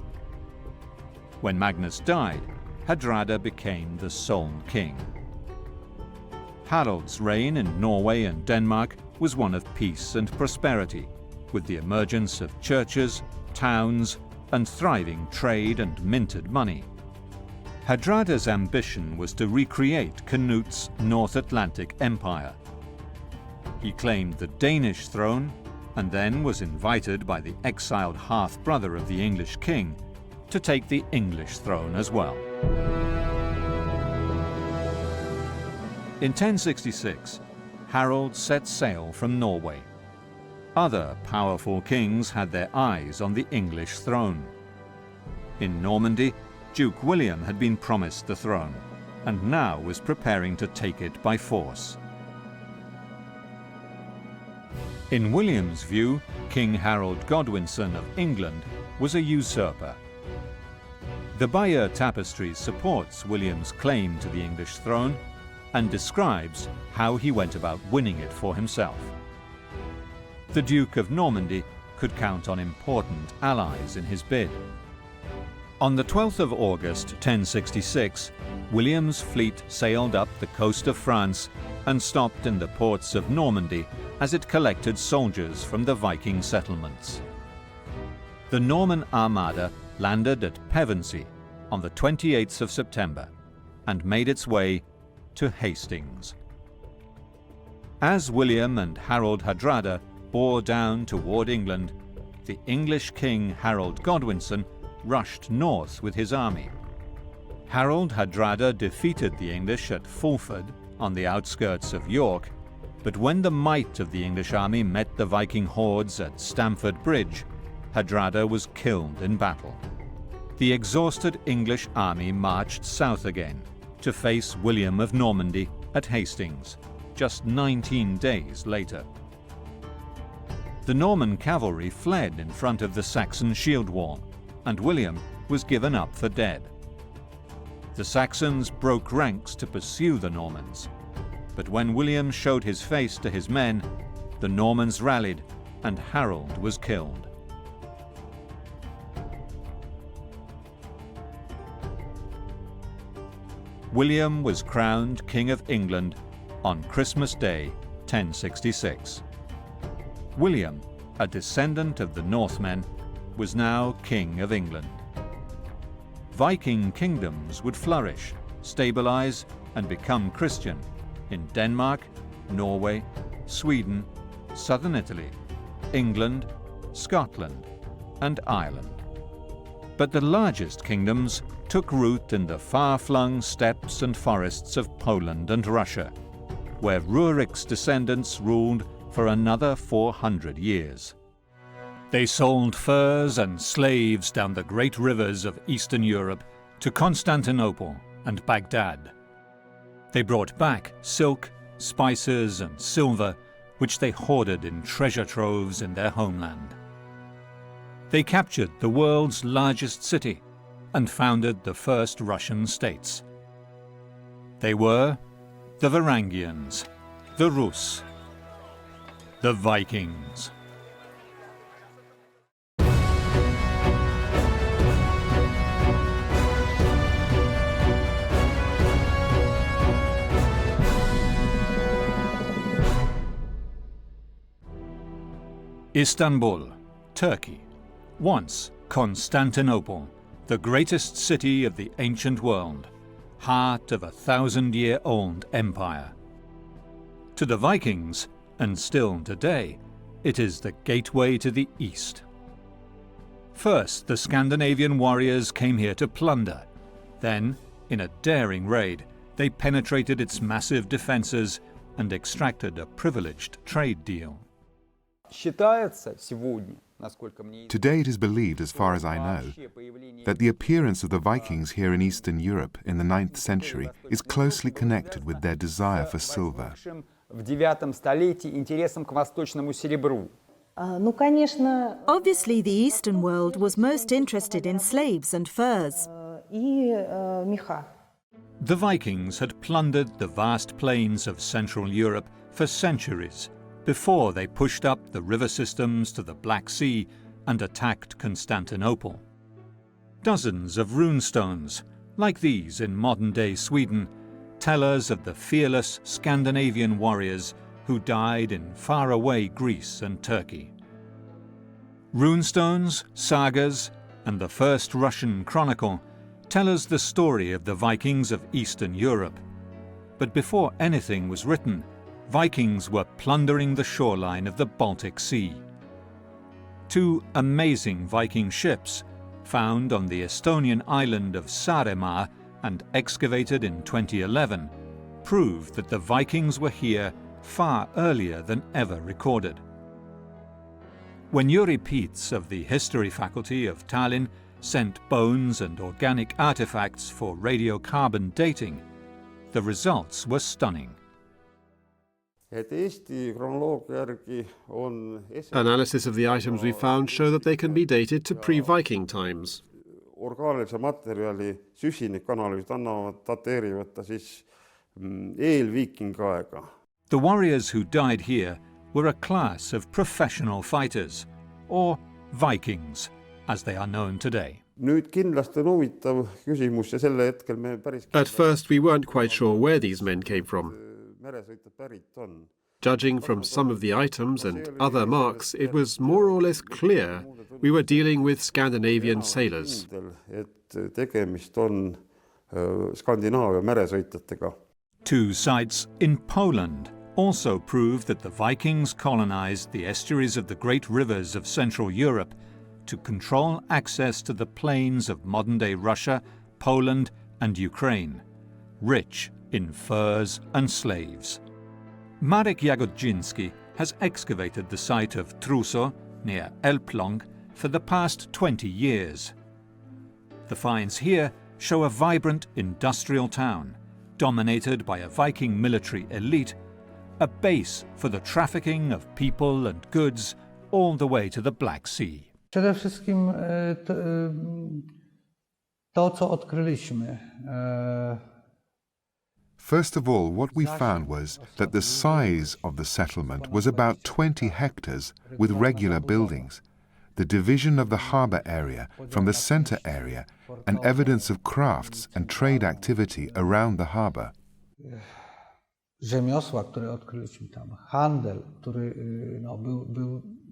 When Magnus died, Hardrada became the sole king. Harald's reign in Norway and Denmark was one of peace and prosperity, with the emergence of churches, towns, and thriving trade and minted money. Hardrada's ambition was to recreate Canute's North Atlantic Empire. He claimed the Danish throne and then was invited by the exiled half-brother of the English king to take the English throne as well. In 1066, Harald set sail from Norway. Other powerful kings had their eyes on the English throne. In Normandy, Duke William had been promised the throne, and now was preparing to take it by force. In William's view, King Harold Godwinson of England was a usurper. The Bayeux Tapestry supports William's claim to the English throne and describes how he went about winning it for himself. The Duke of Normandy could count on important allies in his bid. On the 12th of August 1066, William's fleet sailed up the coast of France and stopped in the ports of Normandy as it collected soldiers from the Viking settlements. The Norman armada landed at Pevensey on the 28th of September and made its way to Hastings. As William and Harold Hardrada bore down toward England, the English king Harold Godwinson rushed north with his army. Harold Hardrada defeated the English at Fulford on the outskirts of York, but when the might of the English army met the Viking hordes at Stamford Bridge, Hardrada was killed in battle. The exhausted English army marched south again to face William of Normandy at Hastings, just 19 days later. The Norman cavalry fled in front of the Saxon shield wall, and William was given up for dead. The Saxons broke ranks to pursue the Normans, but when William showed his face to his men, the Normans rallied and Harold was killed. William was crowned King of England on Christmas Day, 1066. William, a descendant of the Northmen, was now King of England. Viking kingdoms would flourish, stabilize, and become Christian in Denmark, Norway, Sweden, southern Italy, England, Scotland, and Ireland. But the largest kingdoms took root in the far-flung steppes and forests of Poland and Russia, where Rurik's descendants ruled for another 400 years. They sold furs and slaves down the great rivers of Eastern Europe to Constantinople and Baghdad. They brought back silk, spices, and silver, which they hoarded in treasure troves in their homeland. They captured the world's largest city and founded the first Russian states. They were the Varangians, the Rus, the Vikings. Istanbul, Turkey, once Constantinople, the greatest city of the ancient world, heart of a 1,000-year-old empire. To the Vikings, and still today, it is the gateway to the east. First, the Scandinavian warriors came here to plunder. Then, in a daring raid, they penetrated its massive defenses and extracted a privileged trade deal. Today it is believed, as far as I know, that the appearance of the Vikings here in Eastern Europe in the 9th century is closely connected with their desire for silver. в IX столетии интересом к восточному серебру. Obviously, the Eastern world was most interested in slaves and furs. The Vikings had plundered the vast plains of Central Europe for centuries before they pushed up the river systems to the Black Sea and attacked Constantinople. Dozens of runestones, like these in modern-day Sweden, tell us of the fearless Scandinavian warriors who died in faraway Greece and Turkey. Runestones, sagas, and the first Russian chronicle tell us the story of the Vikings of Eastern Europe. But before anything was written, Vikings were plundering the shoreline of the Baltic Sea. Two amazing Viking ships, found on the Estonian island of Saaremaa and excavated in 2011, prove that the Vikings were here far earlier than ever recorded. When Yuri Pietz of the History Faculty of Tallinn sent bones and organic artifacts for radiocarbon dating, the results were stunning. Analysis of the items we found show that they can be dated to pre-Viking times. Orgaanilise materjali süsinikanalüüsid dateerivad ta siis eel-viikingi aega. The warriors who died here were a class of professional fighters, or Vikings, as they are known today. Nüüd kindlasti on huvitav küsimus ja selle hetkel me päris... At first we weren't quite sure where these men came from. Judging from some of the items and other marks, it was more or less clear we were dealing with Scandinavian sailors. Tegemist on Skandinaavia meresõitjatega. Two sites in Poland also prove that the Vikings colonized the estuaries of the great rivers of Central Europe to control access to the plains of modern-day Russia, Poland and Ukraine, rich in furs and slaves. Marek Jagodzinski has excavated the site of Truso, near Elbląg, for the past 20 years. The finds here show a vibrant industrial town, dominated by a Viking military elite, a base for the trafficking of people and goods all the way to the Black Sea. Przede wszystkim to, co odkryliśmy. First of all, what we found was that the size of the settlement was about 20 hectares with regular buildings, the division of the harbour area from the centre area, and evidence of crafts and trade activity around the harbour. Rzemiosła, które odkryliśmy tam, handel, który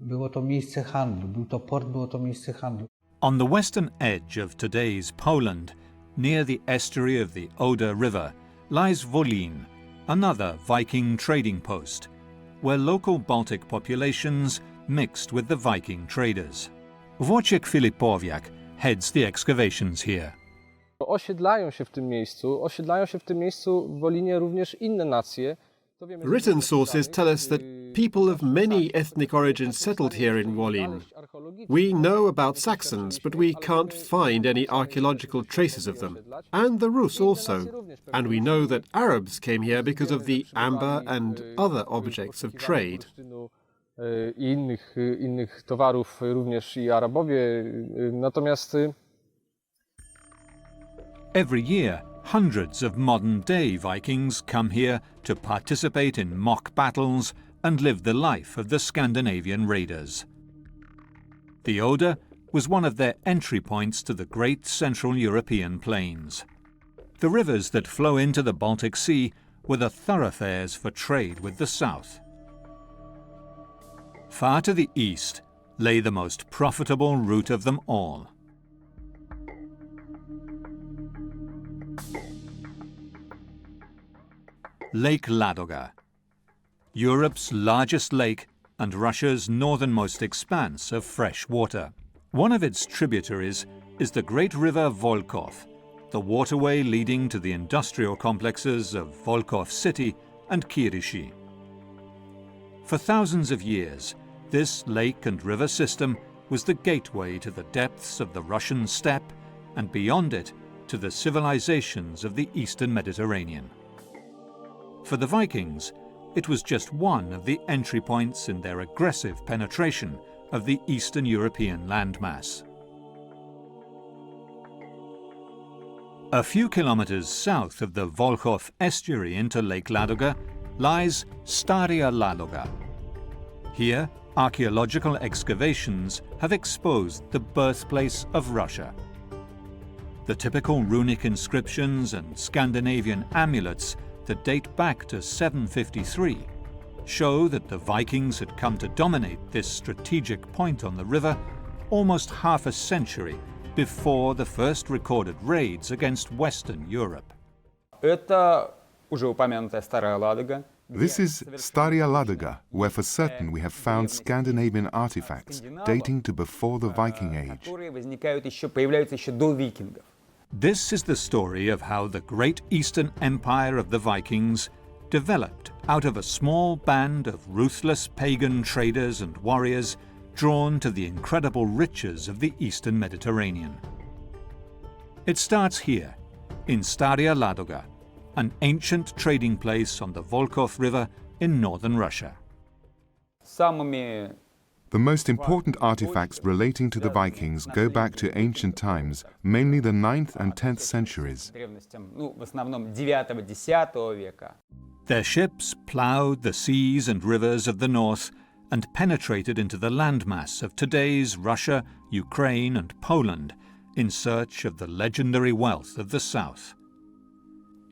było to miejsce handlu, był to port, było to miejsce handlu. On the western edge of today's Poland, near the estuary of the Oder River, lies Wolin, another Viking trading post, where local Baltic populations mixed with the Viking traders. Wojciech Filipowiak heads the excavations here. Osiedlają się w tym miejscu w Wolinie również inne nacje. Written sources tell us that people of many ethnic origins settled here in Wolin. We know about Saxons, but we can't find any archaeological traces of them, and the Rus also. And we know that Arabs came here because of the amber and other objects of trade. Innych towarów również i Arabowie, natomiast every year, hundreds of modern-day Vikings come here to participate in mock battles and live the life of the Scandinavian raiders. The Oder was one of their entry points to the great Central European plains. The rivers that flow into the Baltic Sea were the thoroughfares for trade with the south. Far to the east lay the most profitable route of them all. Lake Ladoga, Europe's largest lake and Russia's northernmost expanse of fresh water. One of its tributaries is the great river Volkhov, the waterway leading to the industrial complexes of Volkhov City and Kirishi. For thousands of years, this lake and river system was the gateway to the depths of the Russian steppe and beyond it to the civilizations of the Eastern Mediterranean. For the Vikings, it was just one of the entry points in their aggressive penetration of the Eastern European landmass. A few kilometers south of the Volkhov estuary into Lake Ladoga lies Staria Ladoga. Here, archaeological excavations have exposed the birthplace of Russia. The typical runic inscriptions and Scandinavian amulets that date back to 753 show that the Vikings had come to dominate this strategic point on the river almost half a century before the first recorded raids against Western Europe. This is Staria Ladoga, where for certain we have found Scandinavian artifacts dating to before the Viking Age. This is the story of how the great Eastern Empire of the Vikings developed out of a small band of ruthless pagan traders and warriors drawn to the incredible riches of the Eastern Mediterranean. It starts here, in Staria Ladoga, an ancient trading place on the Volkhov River in northern Russia. The most important artifacts relating to the Vikings go back to ancient times, mainly the 9th and 10th centuries. Their ships ploughed the seas and rivers of the north and penetrated into the landmass of today's Russia, Ukraine and Poland in search of the legendary wealth of the south.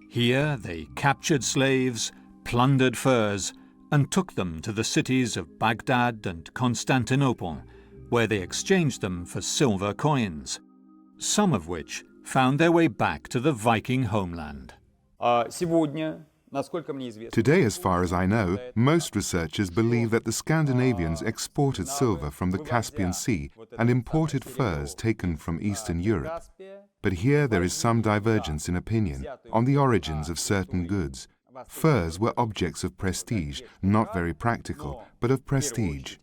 Here they captured slaves, plundered furs, and took them to the cities of Baghdad and Constantinople, where they exchanged them for silver coins, some of which found their way back to the Viking homeland. Today, as far as I know, most researchers believe that the Scandinavians exported silver from the Caspian Sea and imported furs taken from Eastern Europe. But here there is some divergence in opinion on the origins of certain goods. Furs were objects of prestige, not very practical, but of prestige.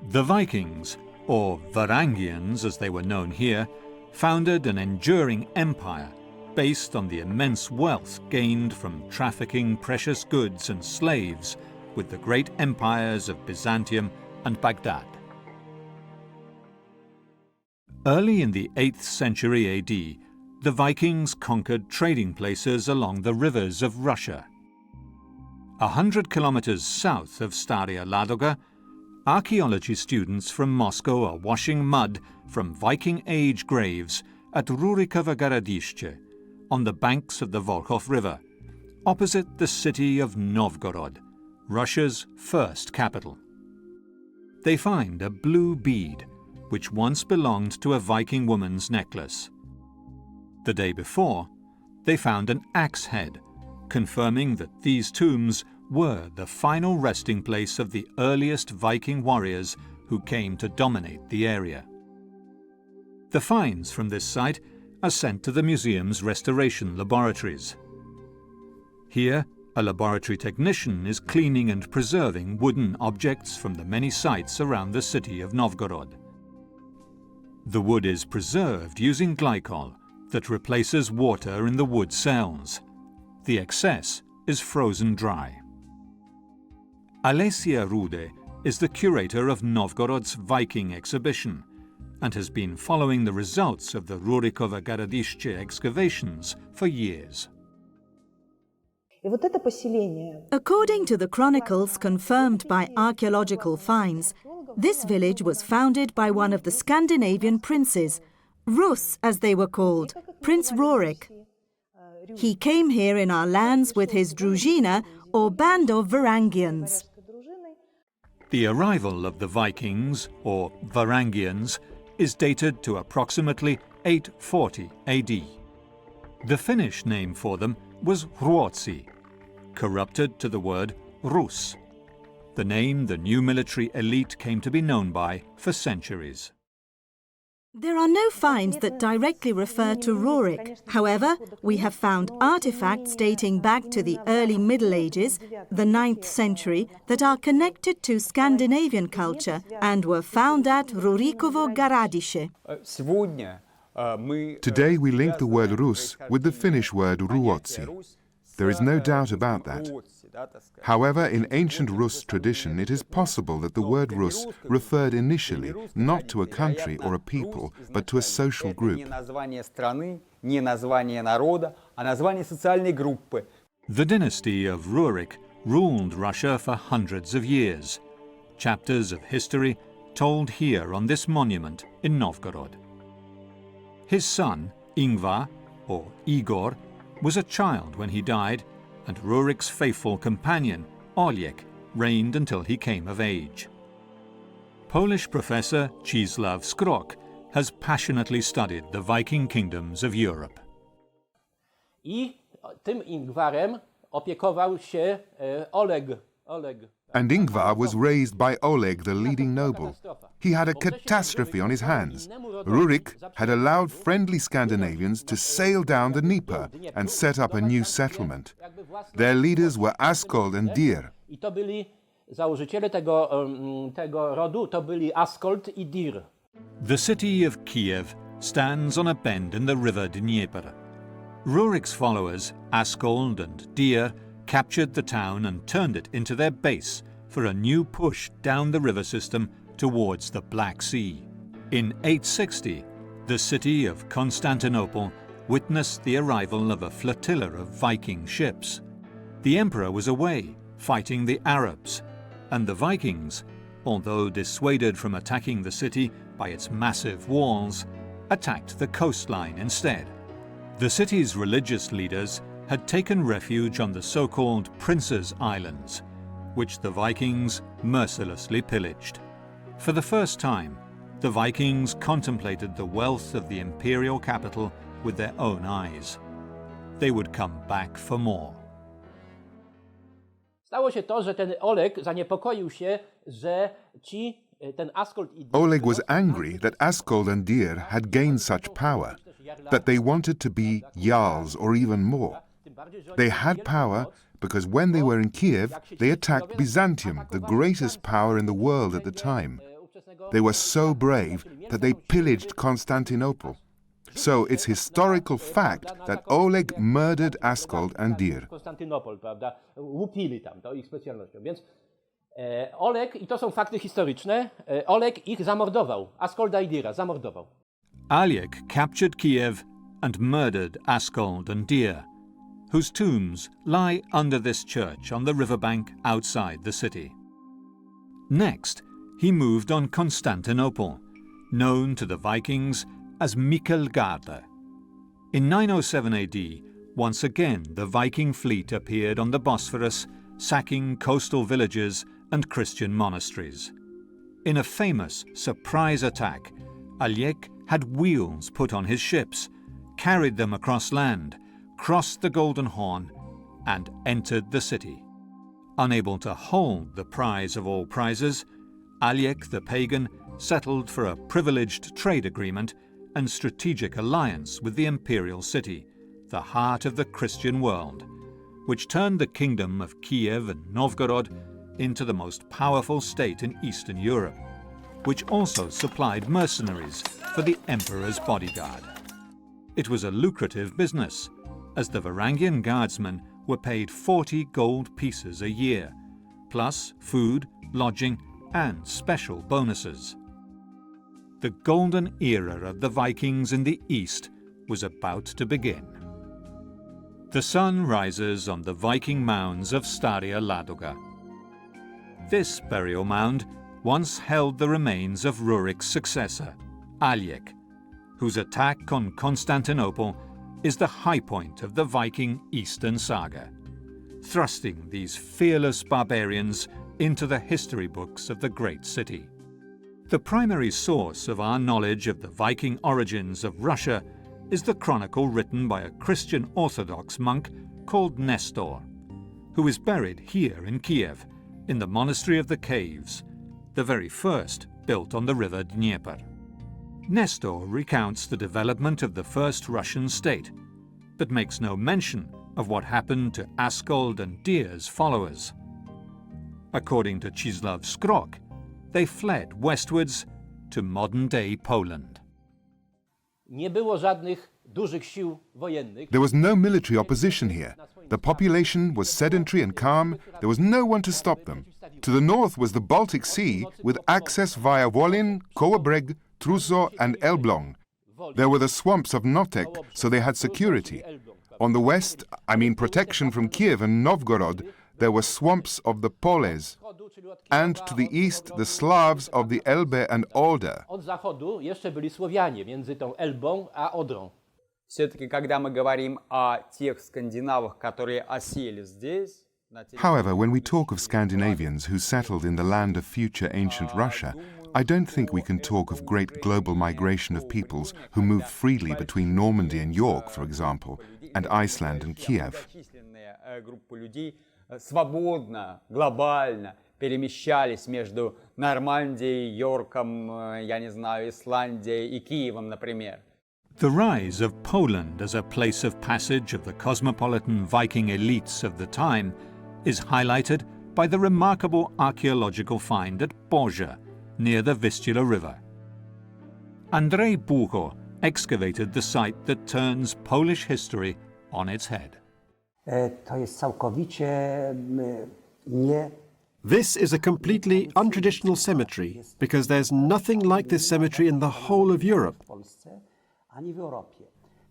The Vikings, or Varangians as they were known here, founded an enduring empire based on the immense wealth gained from trafficking precious goods and slaves with the great empires of Byzantium and Baghdad. Early in the 8th century AD, the Vikings conquered trading places along the rivers of Russia. 100 kilometers south of Staria Ladoga, archaeology students from Moscow are washing mud from Viking Age graves at Rurikovo Городище, on the banks of the Volkhov River, opposite the city of Novgorod, Russia's first capital. They find a blue bead, which once belonged to a Viking woman's necklace. The day before, they found an axe head, confirming that these tombs were the final resting place of the earliest Viking warriors who came to dominate the area. The finds from this site are sent to the museum's restoration laboratories. Here, a laboratory technician is cleaning and preserving wooden objects from the many sites around the city of Novgorod. The wood is preserved using glycol that replaces water in the wood cells. The excess is frozen dry. Alesia Rude is the curator of Novgorod's Viking exhibition and has been following the results of the Rurikovo Городище excavations for years. According to the chronicles confirmed by archaeological finds, this village was founded by one of the Scandinavian princes, Rus as they were called, Prince Rurik. He came here in our lands with his druzhina, or band of Varangians. The arrival of the Vikings, or Varangians, is dated to approximately 840 AD. The Finnish name for them was Ruotsi, corrupted to the word Rus, the name the new military elite came to be known by for centuries. There are no finds that directly refer to Rurik. However, we have found artifacts dating back to the early Middle Ages, the 9th century, that are connected to Scandinavian culture and were found at Rurikovo Городище. Today we link the word Rus with the Finnish word ruotsi. There is no doubt about that. However, in ancient Rus tradition, it is possible that the word Rus referred initially not to a country or a people, but to a social group. The dynasty of Rurik ruled Russia for hundreds of years. Chapters of history told here on this monument in Novgorod. His son, Ingvar, or Igor, was a child when he died, and Rurik's faithful companion, Oleg, reigned until he came of age. Polish professor Czesław Skrok has passionately studied the Viking kingdoms of Europe. I tym Ingwarem opiekował się Oleg. And Ingvar was raised by Oleg, the leading noble. He had a catastrophe on his hands. Rurik had allowed friendly Scandinavians to sail down the Dnieper and set up a new settlement. Their leaders were Askold and Dir. I to byli założyciele tego rodu, to byli Askold i Dir. The city of Kiev stands on a bend in the river Dnieper. Rurik's followers, Askold and Dir, captured the town and turned it into their base for a new push down the river system towards the Black Sea. In 860, the city of Constantinople witnessed the arrival of a flotilla of Viking ships. The emperor was away, fighting the Arabs, and the Vikings, although dissuaded from attacking the city by its massive walls, attacked the coastline instead. The city's religious leaders had taken refuge on the so-called Prince's Islands, which the Vikings mercilessly pillaged. For the first time, the Vikings contemplated the wealth of the imperial capital with their own eyes. They would come back for more. Stało się to, że ten Oleg zaniepokoił się, że ten Askold i Dir... Oleg was angry that Askold and Dir had gained such power, that they wanted to be jarls or even more. They had power because when they were in Kiev, they attacked Byzantium, the greatest power in the world at the time. They were so brave that they pillaged Constantinople. So it's historical fact that Oleg murdered Askold and Dir. Łupili tam, to ich specjalnością. Więc Oleg, i to są fakty historyczne, Oleg ich zamordował, Askolda i Dira zamordował. Oleg captured Kiev and murdered Askold and Dir, whose tombs lie under this church on the riverbank outside the city. Next, he moved on Constantinople, known to the Vikings as Miklagarde. In 907 AD, once again the Viking fleet appeared on the Bosphorus, sacking coastal villages and Christian monasteries. In a famous surprise attack, Oleg had wheels put on his ships, carried them across land, crossed the Golden Horn, and entered the city. Unable to hold the prize of all prizes, Oleg the pagan settled for a privileged trade agreement and strategic alliance with the imperial city, the heart of the Christian world, which turned the kingdom of Kiev and Novgorod into the most powerful state in Eastern Europe, which also supplied mercenaries for the emperor's bodyguard. It was a lucrative business, as the Varangian guardsmen were paid 40 gold pieces a year, plus food, lodging, and special bonuses. The golden era of the Vikings in the east was about to begin. The sun rises on the Viking mounds of Staria Ladoga. This burial mound once held the remains of Rurik's successor, Oleg, whose attack on Constantinople is the high point of the Viking Eastern saga, thrusting these fearless barbarians into the history books of the great city. The primary source of our knowledge of the Viking origins of Russia is the chronicle written by a Christian Orthodox monk called Nestor, who is buried here in Kiev, in the Monastery of the Caves, the very first built on the river Dnieper. Nestor recounts the development of the first Russian state, but makes no mention of what happened to Askold and Dir's followers. According to Czesław Skrok, they fled westwards to modern-day Poland. Nie było żadnych dużych sił wojennych. There was no military opposition here. The population was sedentary and calm. There was no one to stop them. To the north was the Baltic Sea, with access via Wolin, Oseberg, Truso and Elbląg. There were the swamps of Notek, so they had security. On the west, I mean protection from Kiev and Novgorod, there were swamps of the Poles. And to the east, the Slavs of the Elbe and Oder. Od zachodu jeszcze byli Słowianie między tą Elbą a Odrą. Все-таки, когда мы говорим о тех скандинавах, которые осели здесь, However, when we talk of Scandinavians who settled in the land of future ancient Russia, I don't think we can talk of great global migration of peoples who moved freely between Normandy and York, for example, and Iceland and Kiev. группы людей свободно, глобально перемещались между Нормандией, Йорком, я не знаю, Исландией и Киевом, например. The rise of Poland as a place of passage of the cosmopolitan Viking elites of the time is highlighted by the remarkable archaeological find at Borja, near the Vistula River. Andrzej Bucho excavated the site that turns Polish history on its head. This is a completely untraditional cemetery because there's nothing like this cemetery in the whole of Europe.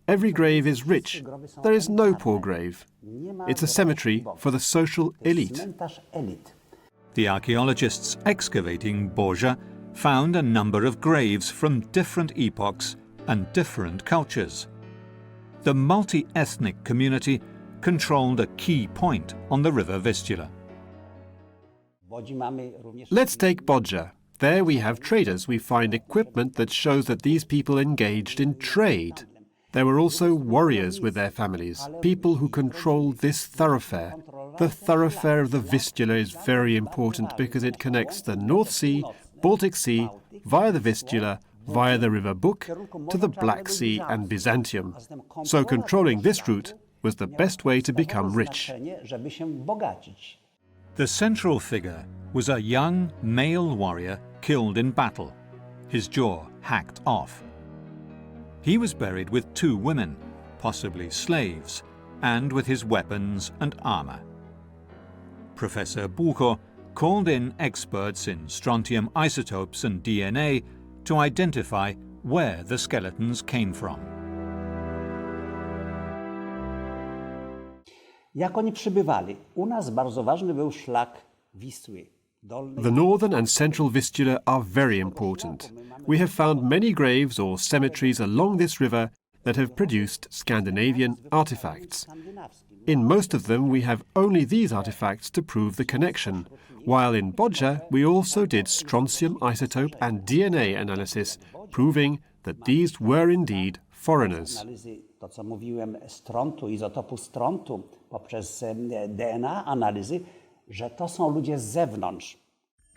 Every grave is rich. There is no poor grave. It's a cemetery for the social elite. The archaeologists excavating Borja found a number of graves from different epochs and different cultures. The multi-ethnic community controlled a key point on the river Vistula. Let's take Borja. There we have traders. We find equipment that shows that these people engaged in trade. There were also warriors with their families, people who controlled this thoroughfare. The thoroughfare of the Vistula is very important because it connects the North Sea, Baltic Sea, via the Vistula, via the River Buk, to the Black Sea and Byzantium. So controlling this route was the best way to become rich. The central figure was a young male warrior killed in battle, his jaw hacked off. He was buried with 2 women, possibly slaves, and with his weapons and armor. Professor Bucho called in experts in strontium isotopes and DNA to identify where the skeletons came from. Jak oni przybywali? U nas bardzo ważny był szlak Wisły. The northern and central Vistula are very important. We have found many graves or cemeteries along this river that have produced Scandinavian artifacts. In most of them we have only these artifacts to prove the connection, while in Borja we also did strontium isotope and DNA analysis, proving that these were indeed foreigners. To, co mówiłem, strontu, izotopu strontu, poprzez DNA analizy, że to są ludzie z zewnątrz.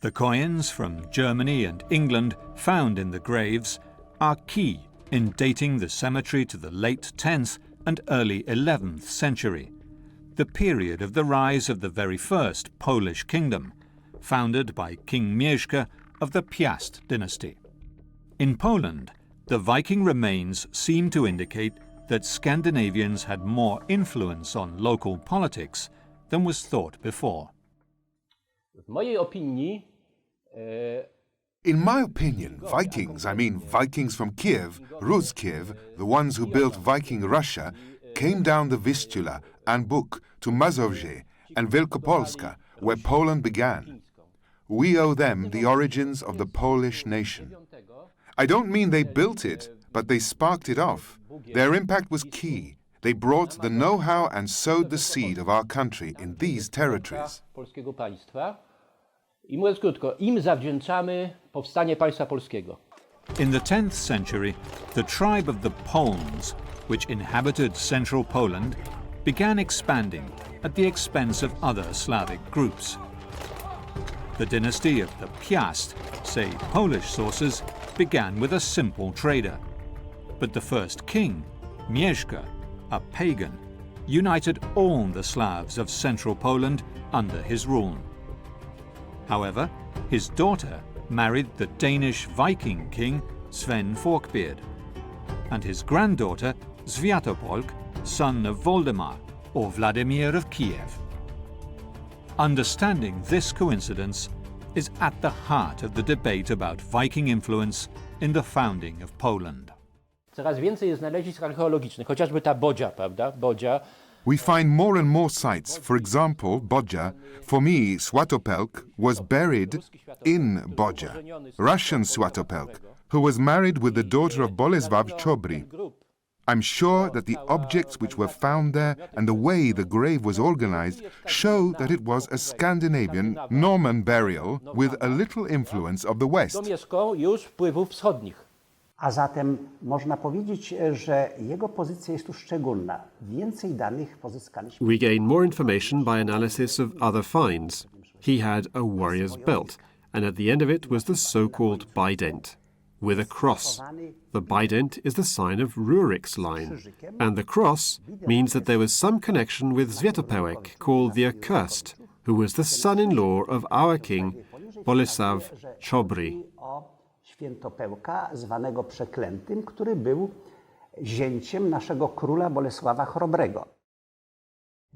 The coins from Germany and England found in the graves are key in dating the cemetery to the late 10th and early 11th century, the period of the rise of the very first Polish kingdom, founded by King Mieszko of the Piast dynasty. In Poland, the Viking remains seem to indicate that Scandinavians had more influence on local politics than was thought before. In my opinion, Vikings, I mean Vikings from Kiev, Rus of Kiev, the ones who built Viking Russia, came down the Vistula and Buk to Mazovje and Wielkopolska, where Poland began. We owe them the origins of the Polish nation. I don't mean they built it, but they sparked it off. Their impact was key. They brought the know-how and sowed the seed of our country in these territories. I mówiąc krótko, im zawdzięczamy powstanie państwa polskiego. In the 10th century, the tribe of the Poles, which inhabited central Poland, began expanding at the expense of other Slavic groups. The dynasty of the Piast, say Polish sources, began with a simple trader. But the first king, Mieszko, a pagan, united all the Slavs of central Poland under his rule. However, his daughter married the Danish Viking king Sven Forkbeard. and his granddaughter Sviatopolk, son of Voldemar, or Vladimir of Kiev. Understanding this coincidence is at the heart of the debate about Viking influence in the founding of Poland. Coraz więcej jest znalezisk archeologicznych, chociażby ta Bodzia, prawda? Bodzia. We find more and more sites. For example, Bodzia. For me, Swatopelk was buried in Bodzia. Russian Swatopelk, who was married with the daughter of Bolesław Chobry. I'm sure that the objects which were found there and the way the grave was organized show that it was a Scandinavian Norman burial with a little influence of the West. A zatem można powiedzieć, że jego pozycja jest tu szczególna. Więcej danych pozyskaliśmy. We gain more information by analysis of other finds. He had a warrior's belt, and at the end of it was the so-called bident, with a cross. The bident is the sign of Rurik's line, and the cross means that there was some connection with Sviatopelk, called the Accursed, who was the son-in-law of our king, Bolesław Chobry. Świętopełka, zwanego Przeklętym, który był zięciem naszego króla Bolesława Chrobrego.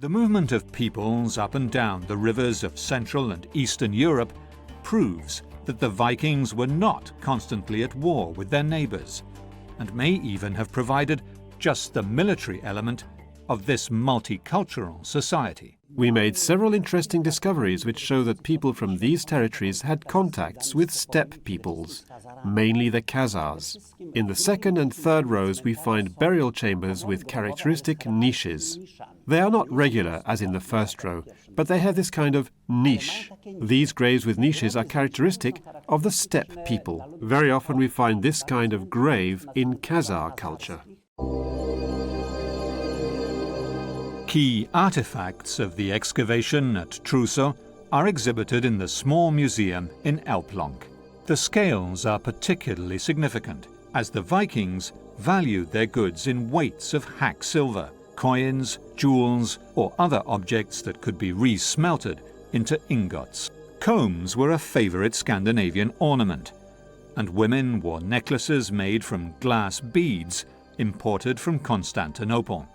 The movement of peoples up and down the rivers of Central and Eastern Europe proves that the Vikings were not constantly at war with their neighbours, and may even have provided just the military element of this multicultural society. We made several interesting discoveries which show that people from these territories had contacts with steppe peoples, mainly the Khazars. In the second and third rows we find burial chambers with characteristic niches. They are not regular as in the first row, but they have this kind of niche. These graves with niches are characteristic of the steppe people. Very often we find this kind of grave in Khazar culture. Key artifacts of the excavation at Truso are exhibited in the small museum in Elbląg. The scales are particularly significant, as the Vikings valued their goods in weights of hack silver, coins, jewels, or other objects that could be re-smelted into ingots. Combs were a favourite Scandinavian ornament, and women wore necklaces made from glass beads imported from Constantinople.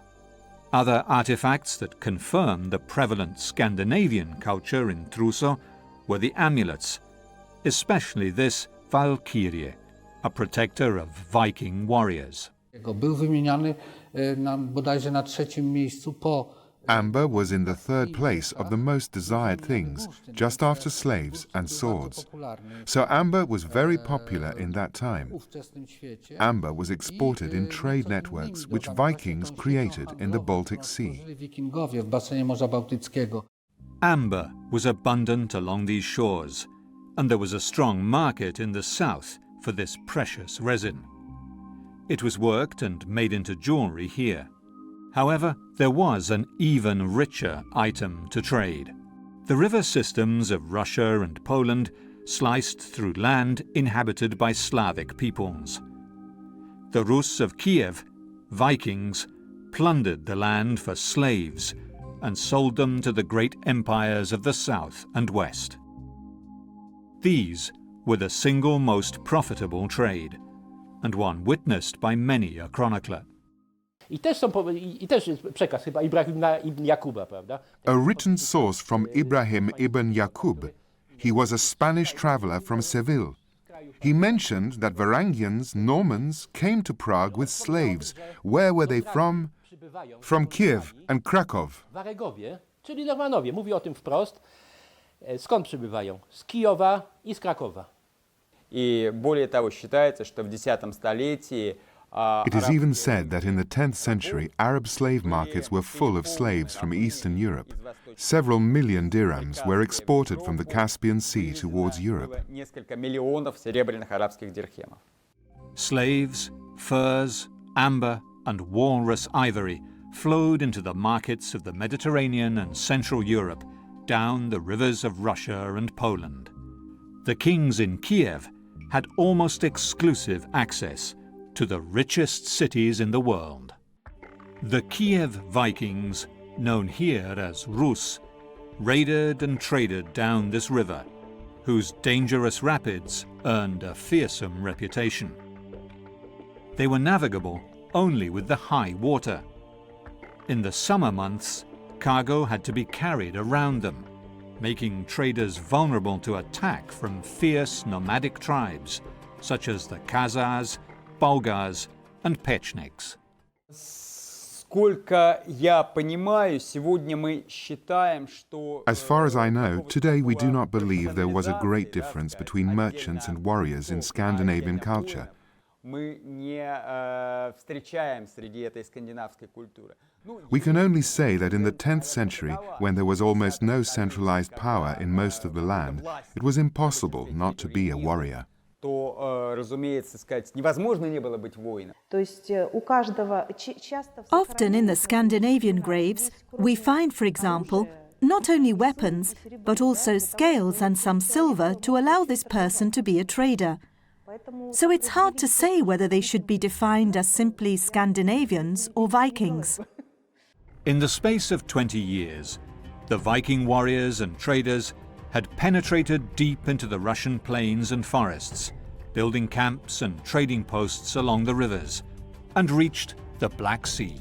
Other artifacts that confirm the prevalent Scandinavian culture in Truso were the amulets, especially this Valkyrie, a protector of Viking warriors. Był wymieniany bodajże na trzecim miejscu po Amber was in the third place of the most desired things, just after slaves and swords. So amber was very popular in that time. Amber was exported in trade networks which Vikings created in the Baltic Sea. Amber was abundant along these shores, and there was a strong market in the south for this precious resin. It was worked and made into jewellery here. However, there was an even richer item to trade. The river systems of Russia and Poland sliced through land inhabited by Slavic peoples. The Rus of Kiev, Vikings, plundered the land for slaves and sold them to the great empires of the south and west. These were the single most profitable trade, and one witnessed by many a chronicler. I też jest przekaz chyba Ibrahima ibn Jakuba, prawda? A written source from Ibrahim ibn Yaqub. He was a Spanish traveller from Seville. He mentioned that Varangians, Normans, came to Prague with slaves. Where were they from? From Kiev and Krakow. Waregowie, czyli Normanowie, mówi o tym wprost. Skąd przybywają? Z Kijowa i z Krakowa. И более того, считается, что в X столетии It is even said that in the 10th century, Arab slave markets were full of slaves from Eastern Europe. Several million dirhams were exported from the Caspian Sea towards Europe. Slaves, furs, amber, and walrus ivory flowed into the markets of the Mediterranean and Central Europe, down the rivers of Russia and Poland. The kings in Kiev had almost exclusive access to the richest cities in the world. The Kiev Vikings, known here as Rus, raided and traded down this river, whose dangerous rapids earned a fearsome reputation. They were navigable only with the high water. In the summer months, cargo had to be carried around them, making traders vulnerable to attack from fierce nomadic tribes, such as the Khazars, Bulgars, and Pechniks. As far as I know, today we do not believe there was a great difference between merchants and warriors in Scandinavian culture. We can only say that in the 10th century, when there was almost no centralized power in most of the land, it was impossible not to be a warrior. Often in the Scandinavian graves, we find, for example, not only weapons, but also scales and some silver to allow this person to be a trader. So it's hard to say whether they should be defined as simply Scandinavians or Vikings. In the space of 20 years, the Viking warriors and traders had penetrated deep into the Russian plains and forests, building camps and trading posts along the rivers, and reached the Black Sea.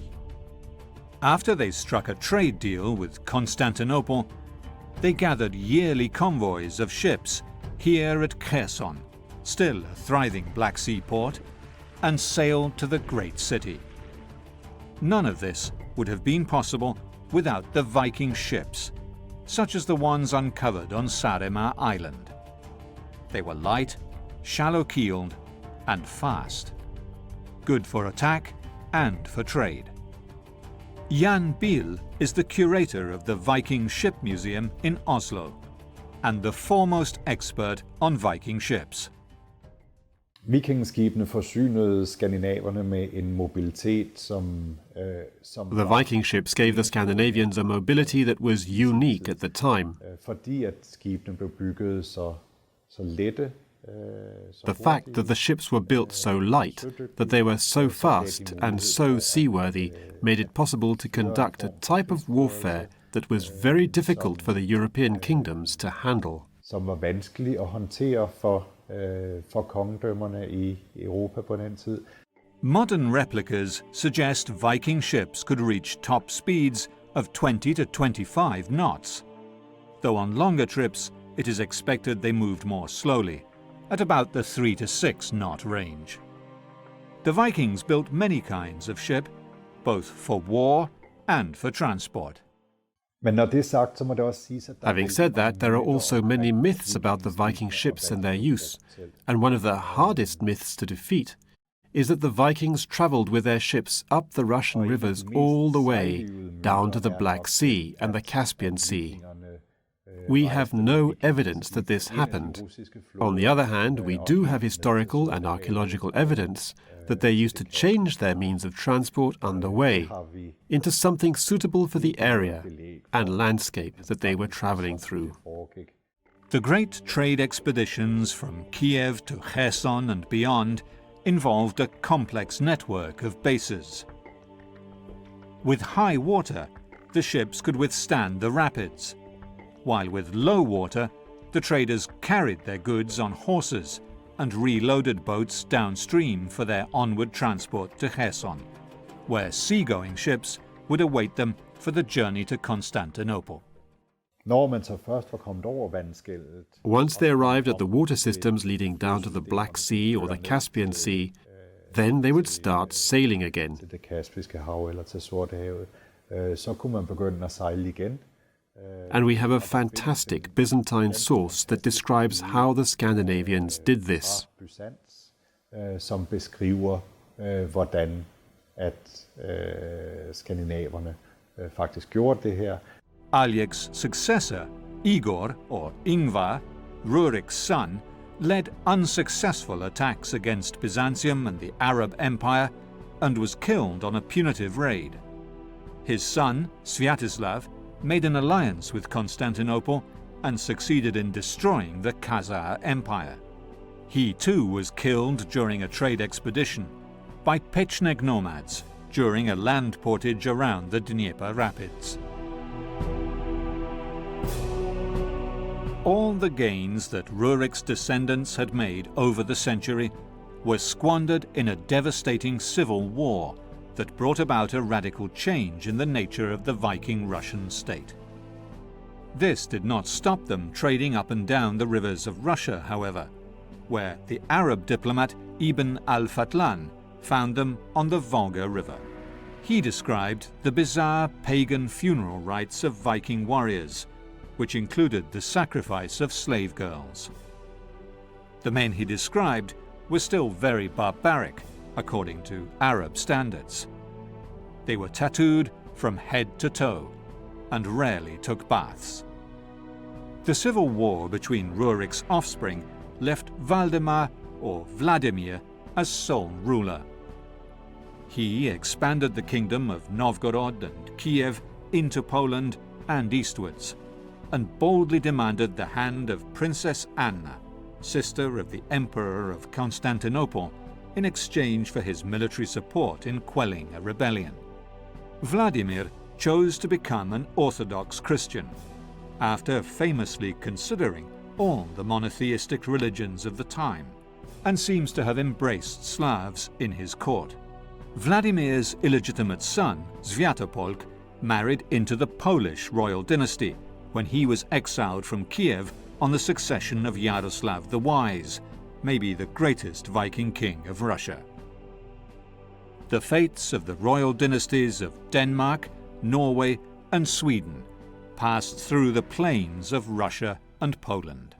After they struck a trade deal with Constantinople, they gathered yearly convoys of ships here at Kherson, still a thriving Black Sea port, and sailed to the great city. None of this would have been possible without the Viking ships, such as the ones uncovered on Saaremaa Island. They were light, shallow-keeled, and fast, good for attack and for trade. Jan Biel is the curator of the Viking Ship Museum in Oslo, and the foremost expert on Viking ships. Vikingskibene forsynede skandinaverne med en mobilitet som The Viking ships gave the Scandinavians a mobility that was unique at the time. Fordi at skibene blev bygget så lette. The fact that the ships were built so light, that they were so fast and so seaworthy, made it possible to conduct a type of warfare that was very difficult for the European kingdoms to handle. Som var vanskelig at håndtere for kongedømmerne i Europa på den tid. Modern replicas suggest Viking ships could reach top speeds of 20 to 25 knots, though on longer trips it is expected they moved more slowly, at about the 3 to 6 knot range. The Vikings built many kinds of ship, both for war and for transport. Having said that, there are also many myths about the Viking ships and their use, and one of the hardest myths to defeat is that the Vikings travelled with their ships up the Russian rivers all the way down to the Black Sea and the Caspian Sea. We have no evidence that this happened. On the other hand, we do have historical and archaeological evidence that they used to change their means of transport on the way into something suitable for the area and landscape that they were travelling through. The great trade expeditions from Kiev to Kherson and beyond involved a complex network of bases. With high water, the ships could withstand the rapids, while with low water, the traders carried their goods on horses and reloaded boats downstream for their onward transport to Kherson, where seagoing ships would await them for the journey to Constantinople. Once they arrived at the water systems leading down to the Black Sea or the Caspian Sea, then they would start sailing again. And we have a fantastic Byzantine source that describes how the Scandinavians did this. Som beskriver, hvordan at skandinaverne faktisk gjorde det her. Aljek's successor, Igor, or Ingvar, Rurik's son, led unsuccessful attacks against Byzantium and the Arab Empire and was killed on a punitive raid. His son, Sviatoslav, made an alliance with Constantinople and succeeded in destroying the Khazar Empire. He too was killed during a trade expedition by Pechnig nomads during a land portage around the Dnieper Rapids. All the gains that Rurik's descendants had made over the century was squandered in a devastating civil war that brought about a radical change in the nature of the Viking Russian state. This did not stop them trading up and down the rivers of Russia, however, where the Arab diplomat Ibn al-Fatlan found them on the Volga River. He described the bizarre pagan funeral rites of Viking warriors, which included the sacrifice of slave girls. The men he described were still very barbaric, according to Arab standards. They were tattooed from head to toe and rarely took baths. The civil war between Rurik's offspring left Valdemar, or Vladimir, as sole ruler. He expanded the kingdom of Novgorod and Kiev into Poland and eastwards, and boldly demanded the hand of Princess Anna, sister of the Emperor of Constantinople, in exchange for his military support in quelling a rebellion. Vladimir chose to become an Orthodox Christian, after famously considering all the monotheistic religions of the time, and seems to have embraced Slavs in his court. Vladimir's illegitimate son, Sviatopolk, married into the Polish royal dynasty when he was exiled from Kiev on the succession of Yaroslav the Wise, maybe the greatest Viking king of Russia. The fates of the royal dynasties of Denmark, Norway, and Sweden passed through the plains of Russia and Poland.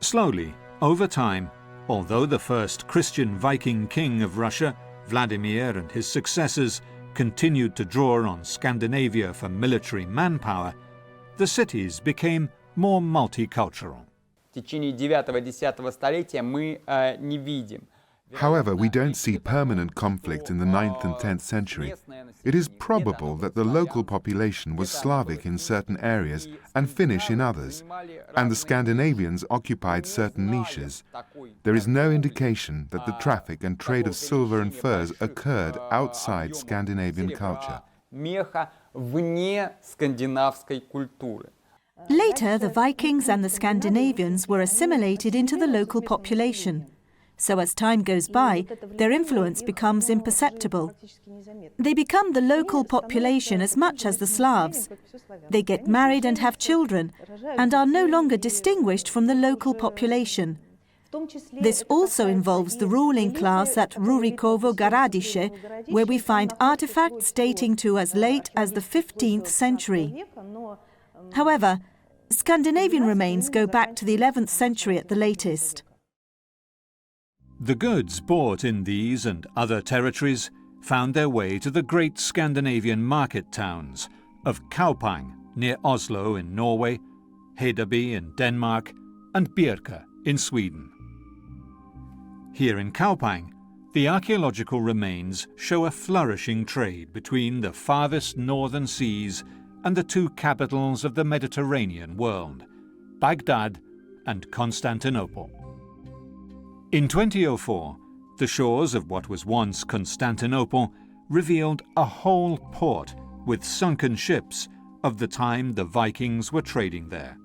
Slowly, over time, although the first Christian Viking king of Russia, Vladimir, and his successors continued to draw on Scandinavia for military manpower, the cities became more multicultural. В течение 9-10 столетия мы не видим. However, we don't see permanent conflict in the 9th and 10th century. It is probable that the local population was Slavic in certain areas and Finnish in others, and the Scandinavians occupied certain niches. There is no indication that the traffic and trade of silver and furs occurred outside Scandinavian culture. Later, the Vikings and the Scandinavians were assimilated into the local population. So as time goes by, their influence becomes imperceptible. They become the local population as much as the Slavs. They get married and have children, and are no longer distinguished from the local population. This also involves the ruling class at Rurikovo-Garadiše, where we find artifacts dating to as late as the 15th century. However, Scandinavian remains go back to the 11th century at the latest. The goods bought in these and other territories found their way to the great Scandinavian market towns of Kaupang near Oslo in Norway, Hedeby in Denmark, and Birka in Sweden. Here in Kaupang, the archaeological remains show a flourishing trade between the farthest northern seas and the two capitals of the Mediterranean world, Baghdad and Constantinople. In 2004, the shores of what was once Constantinople revealed a whole port with sunken ships of the time the Vikings were trading there.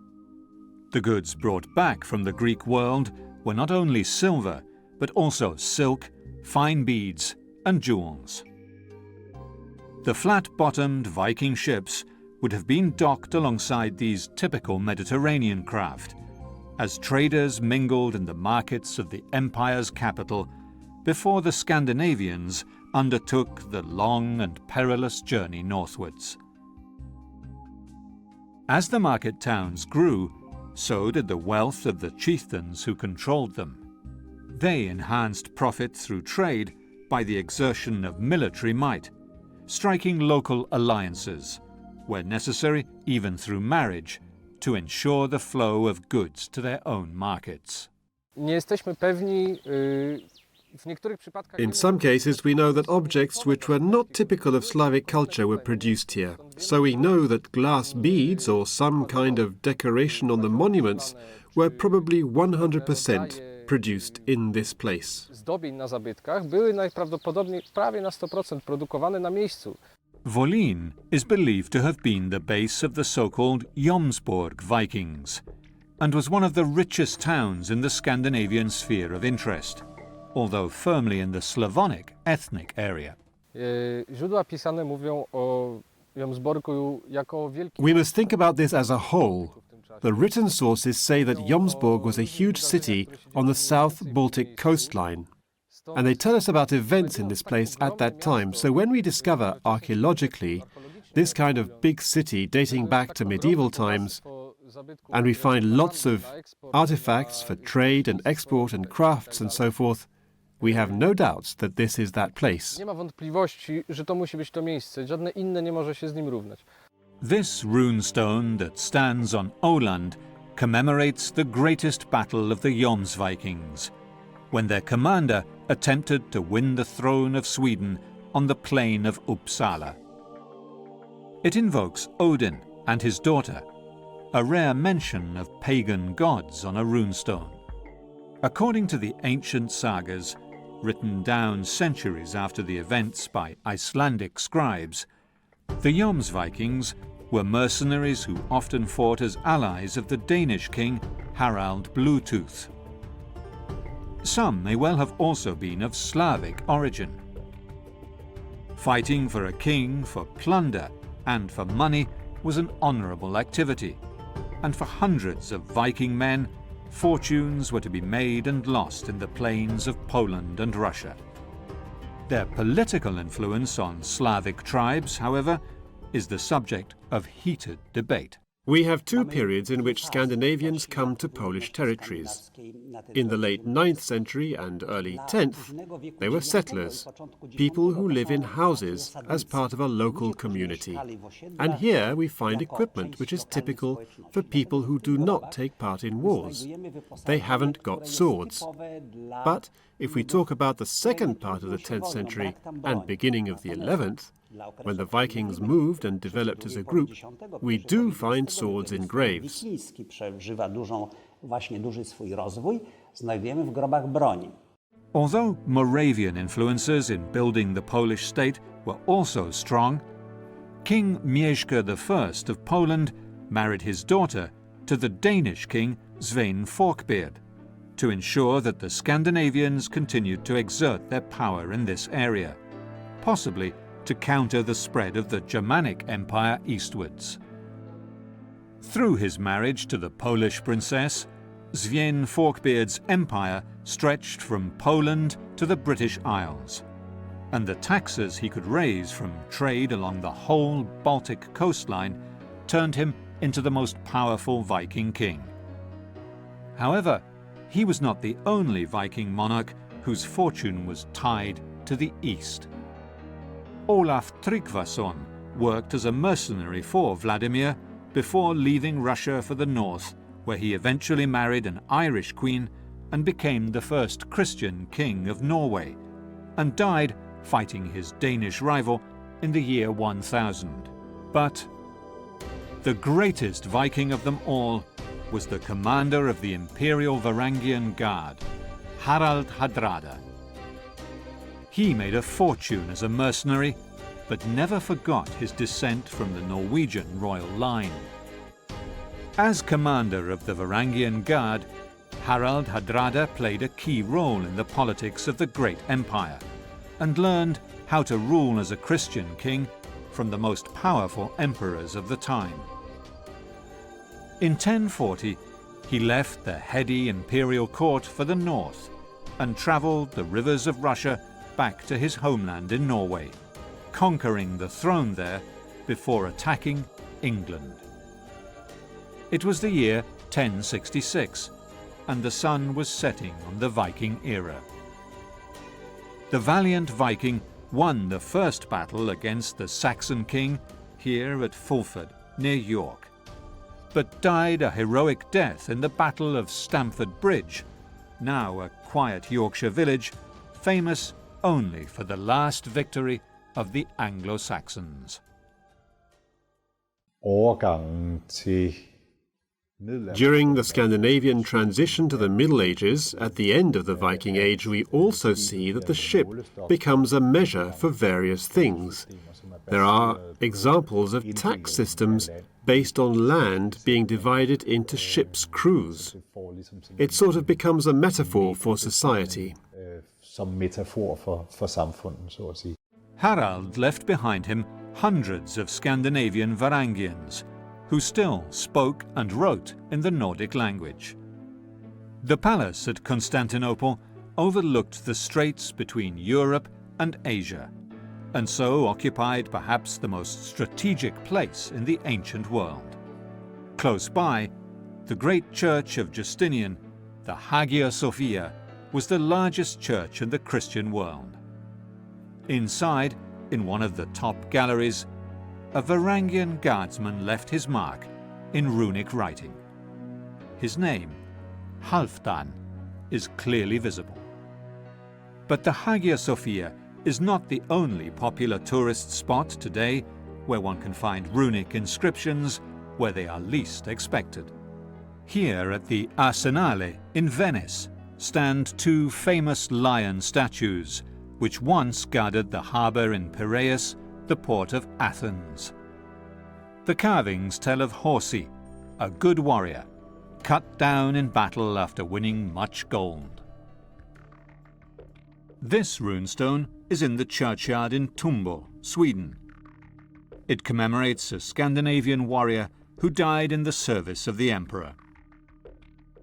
The goods brought back from the Greek world were not only silver, but also silk, fine beads, and jewels. The flat-bottomed Viking ships would have been docked alongside these typical Mediterranean craft, as traders mingled in the markets of the empire's capital before the Scandinavians undertook the long and perilous journey northwards. As the market towns grew, so did the wealth of the chieftains who controlled them. They enhanced profit through trade by the exertion of military might, striking local alliances, where necessary even through marriage, to ensure the flow of goods to their own markets. In some cases, we know that objects which were not typical of Slavic culture were produced here. So we know that glass beads or some kind of decoration on the monuments were probably 100% produced in this place. Wolin is believed to have been the base of the so-called Jomsborg Vikings, and was one of the richest towns in the Scandinavian sphere of interest. although firmly in the Slavonic ethnic area. Źródła pisane mówią o Jomsborgu jako wielkim... We must think about this as a whole. The written sources say that Jomsborg was a huge city on the South Baltic coastline. And they tell us about events in this place at that time. So when we discover archaeologically this kind of big city dating back to medieval times, and we find lots of artifacts for trade and export and crafts and so forth, we have no doubts that this is that place. Nie ma wątpliwości, że to musi być to miejsce. Żadne inne nie może się z nim równać. This runestone that stands on Åland commemorates the greatest battle of the Jomsvikings, when their commander attempted to win the throne of Sweden on the plain of Uppsala. It invokes Odin and his daughter, a rare mention of pagan gods on a runestone. According to the ancient sagas, written down centuries after the events by Icelandic scribes, the Jomsvikings were mercenaries who often fought as allies of the Danish king Harald Bluetooth. Some may well have also been of Slavic origin. Fighting for a king for plunder and for money was an honourable activity, and for hundreds of Viking men, fortunes were to be made and lost in the plains of Poland and Russia. Their political influence on Slavic tribes, however, is the subject of heated debate. We have two periods in which Scandinavians come to Polish territories. In the late 9th century and early 10th, they were settlers, people who live in houses as part of a local community. And here we find equipment which is typical for people who do not take part in wars. They haven't got swords. But if we talk about the second part of the 10th century and beginning of the 11th, when the Vikings moved and developed as a group, we do find swords in graves. Although Moravian influences in building the Polish state were also strong, King Mieszko I of Poland married his daughter to the Danish king Svein Forkbeard to ensure that the Scandinavians continued to exert their power in this area, possibly to counter the spread of the Germanic Empire eastwards. Through his marriage to the Polish princess, Svein Forkbeard's empire stretched from Poland to the British Isles, and the taxes he could raise from trade along the whole Baltic coastline turned him into the most powerful Viking king. However, he was not the only Viking monarch whose fortune was tied to the east. Olaf Tryggvason worked as a mercenary for Vladimir before leaving Russia for the north, where he eventually married an Irish queen and became the first Christian king of Norway, and died fighting his Danish rival in the year 1000. But the greatest Viking of them all was the commander of the Imperial Varangian Guard, Harald Hardrada. He made a fortune as a mercenary, but never forgot his descent from the Norwegian royal line. As commander of the Varangian Guard, Harald Hardrada played a key role in the politics of the great empire, and learned how to rule as a Christian king from the most powerful emperors of the time. In 1040, he left the heady imperial court for the north and travelled the rivers of Russia back to his homeland in Norway, conquering the throne there before attacking England. It was the year 1066, and the sun was setting on the Viking era. The valiant Viking won the first battle against the Saxon king here at Fulford, near York, but died a heroic death in the Battle of Stamford Bridge, now a quiet Yorkshire village, famous only for the last victory of the Anglo-Saxons. During the Scandinavian transition to the Middle Ages, at the end of the Viking Age, we also see that the ship becomes a measure for various things. There are examples of tax systems based on land being divided into ships' crews. It sort of becomes a metaphor for society. Som metafor for samfundet, så at sige. Harald left behind him hundreds of Scandinavian Varangians who still spoke and wrote in the Nordic language. The palace at Constantinople overlooked the straits between Europe and Asia, and so occupied perhaps the most strategic place in the ancient world. Close by, the great church of Justinian, the Hagia Sophia, was the largest church in the Christian world. Inside, in one of the top galleries, a Varangian guardsman left his mark in runic writing. His name, Halfdan, is clearly visible. But the Hagia Sophia is not the only popular tourist spot today where one can find runic inscriptions where they are least expected. Here at the Arsenale in Venice stand two famous lion statues which once guarded the harbour in Piraeus, the port of Athens. The carvings tell of Horsi, a good warrior, cut down in battle after winning much gold. This runestone is in the churchyard in Tumbo, Sweden. It commemorates a Scandinavian warrior who died in the service of the emperor.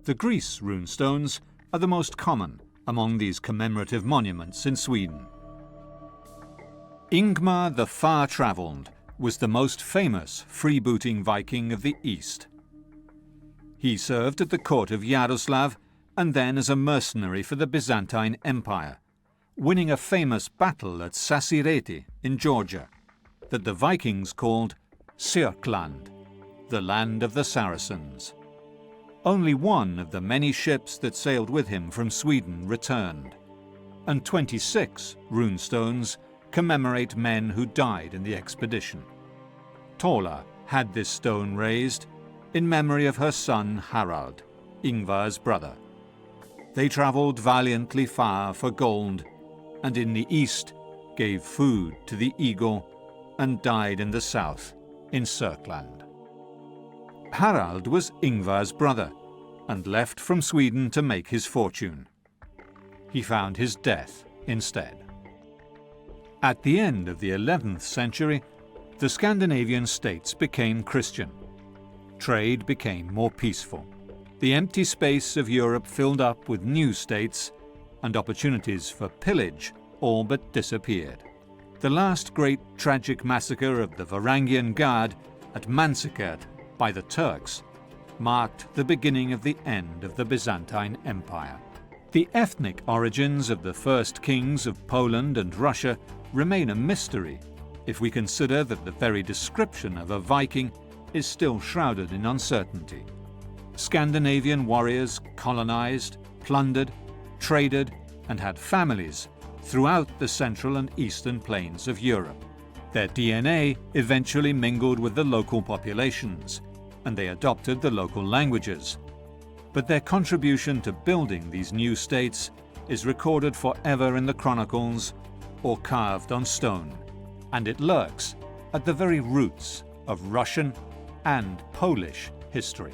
The Brice runestones are the most common among these commemorative monuments in Sweden. Ingmar the Far-Travelled was the most famous freebooting Viking of the East. He served at the court of Yaroslav and then as a mercenary for the Byzantine Empire, winning a famous battle at Sasireti in Georgia that the Vikings called Syrkland, the land of the Saracens. Only one of the many ships that sailed with him from Sweden returned, and 26 runestones commemorate men who died in the expedition. Tola had this stone raised in memory of her son Harald, Ingvar's brother. They travelled valiantly far for gold, and in the east gave food to the eagle, and died in the south, in Syrkland. Harald was Ingvar's brother, and left from Sweden to make his fortune. He found his death instead. At the end of the 11th century, the Scandinavian states became Christian. Trade became more peaceful. The empty space of Europe filled up with new states, and opportunities for pillage all but disappeared. The last great tragic massacre of the Varangian Guard at Manzikert by the Turks marked the beginning of the end of the Byzantine Empire. The ethnic origins of the first kings of Poland and Russia remain a mystery if we consider that the very description of a Viking is still shrouded in uncertainty. Scandinavian warriors colonized, plundered, traded, and had families throughout the central and eastern plains of Europe. Their DNA eventually mingled with the local populations, and they adopted the local languages. But their contribution to building these new states is recorded forever in the chronicles or carved on stone, and it lurks at the very roots of Russian and Polish history.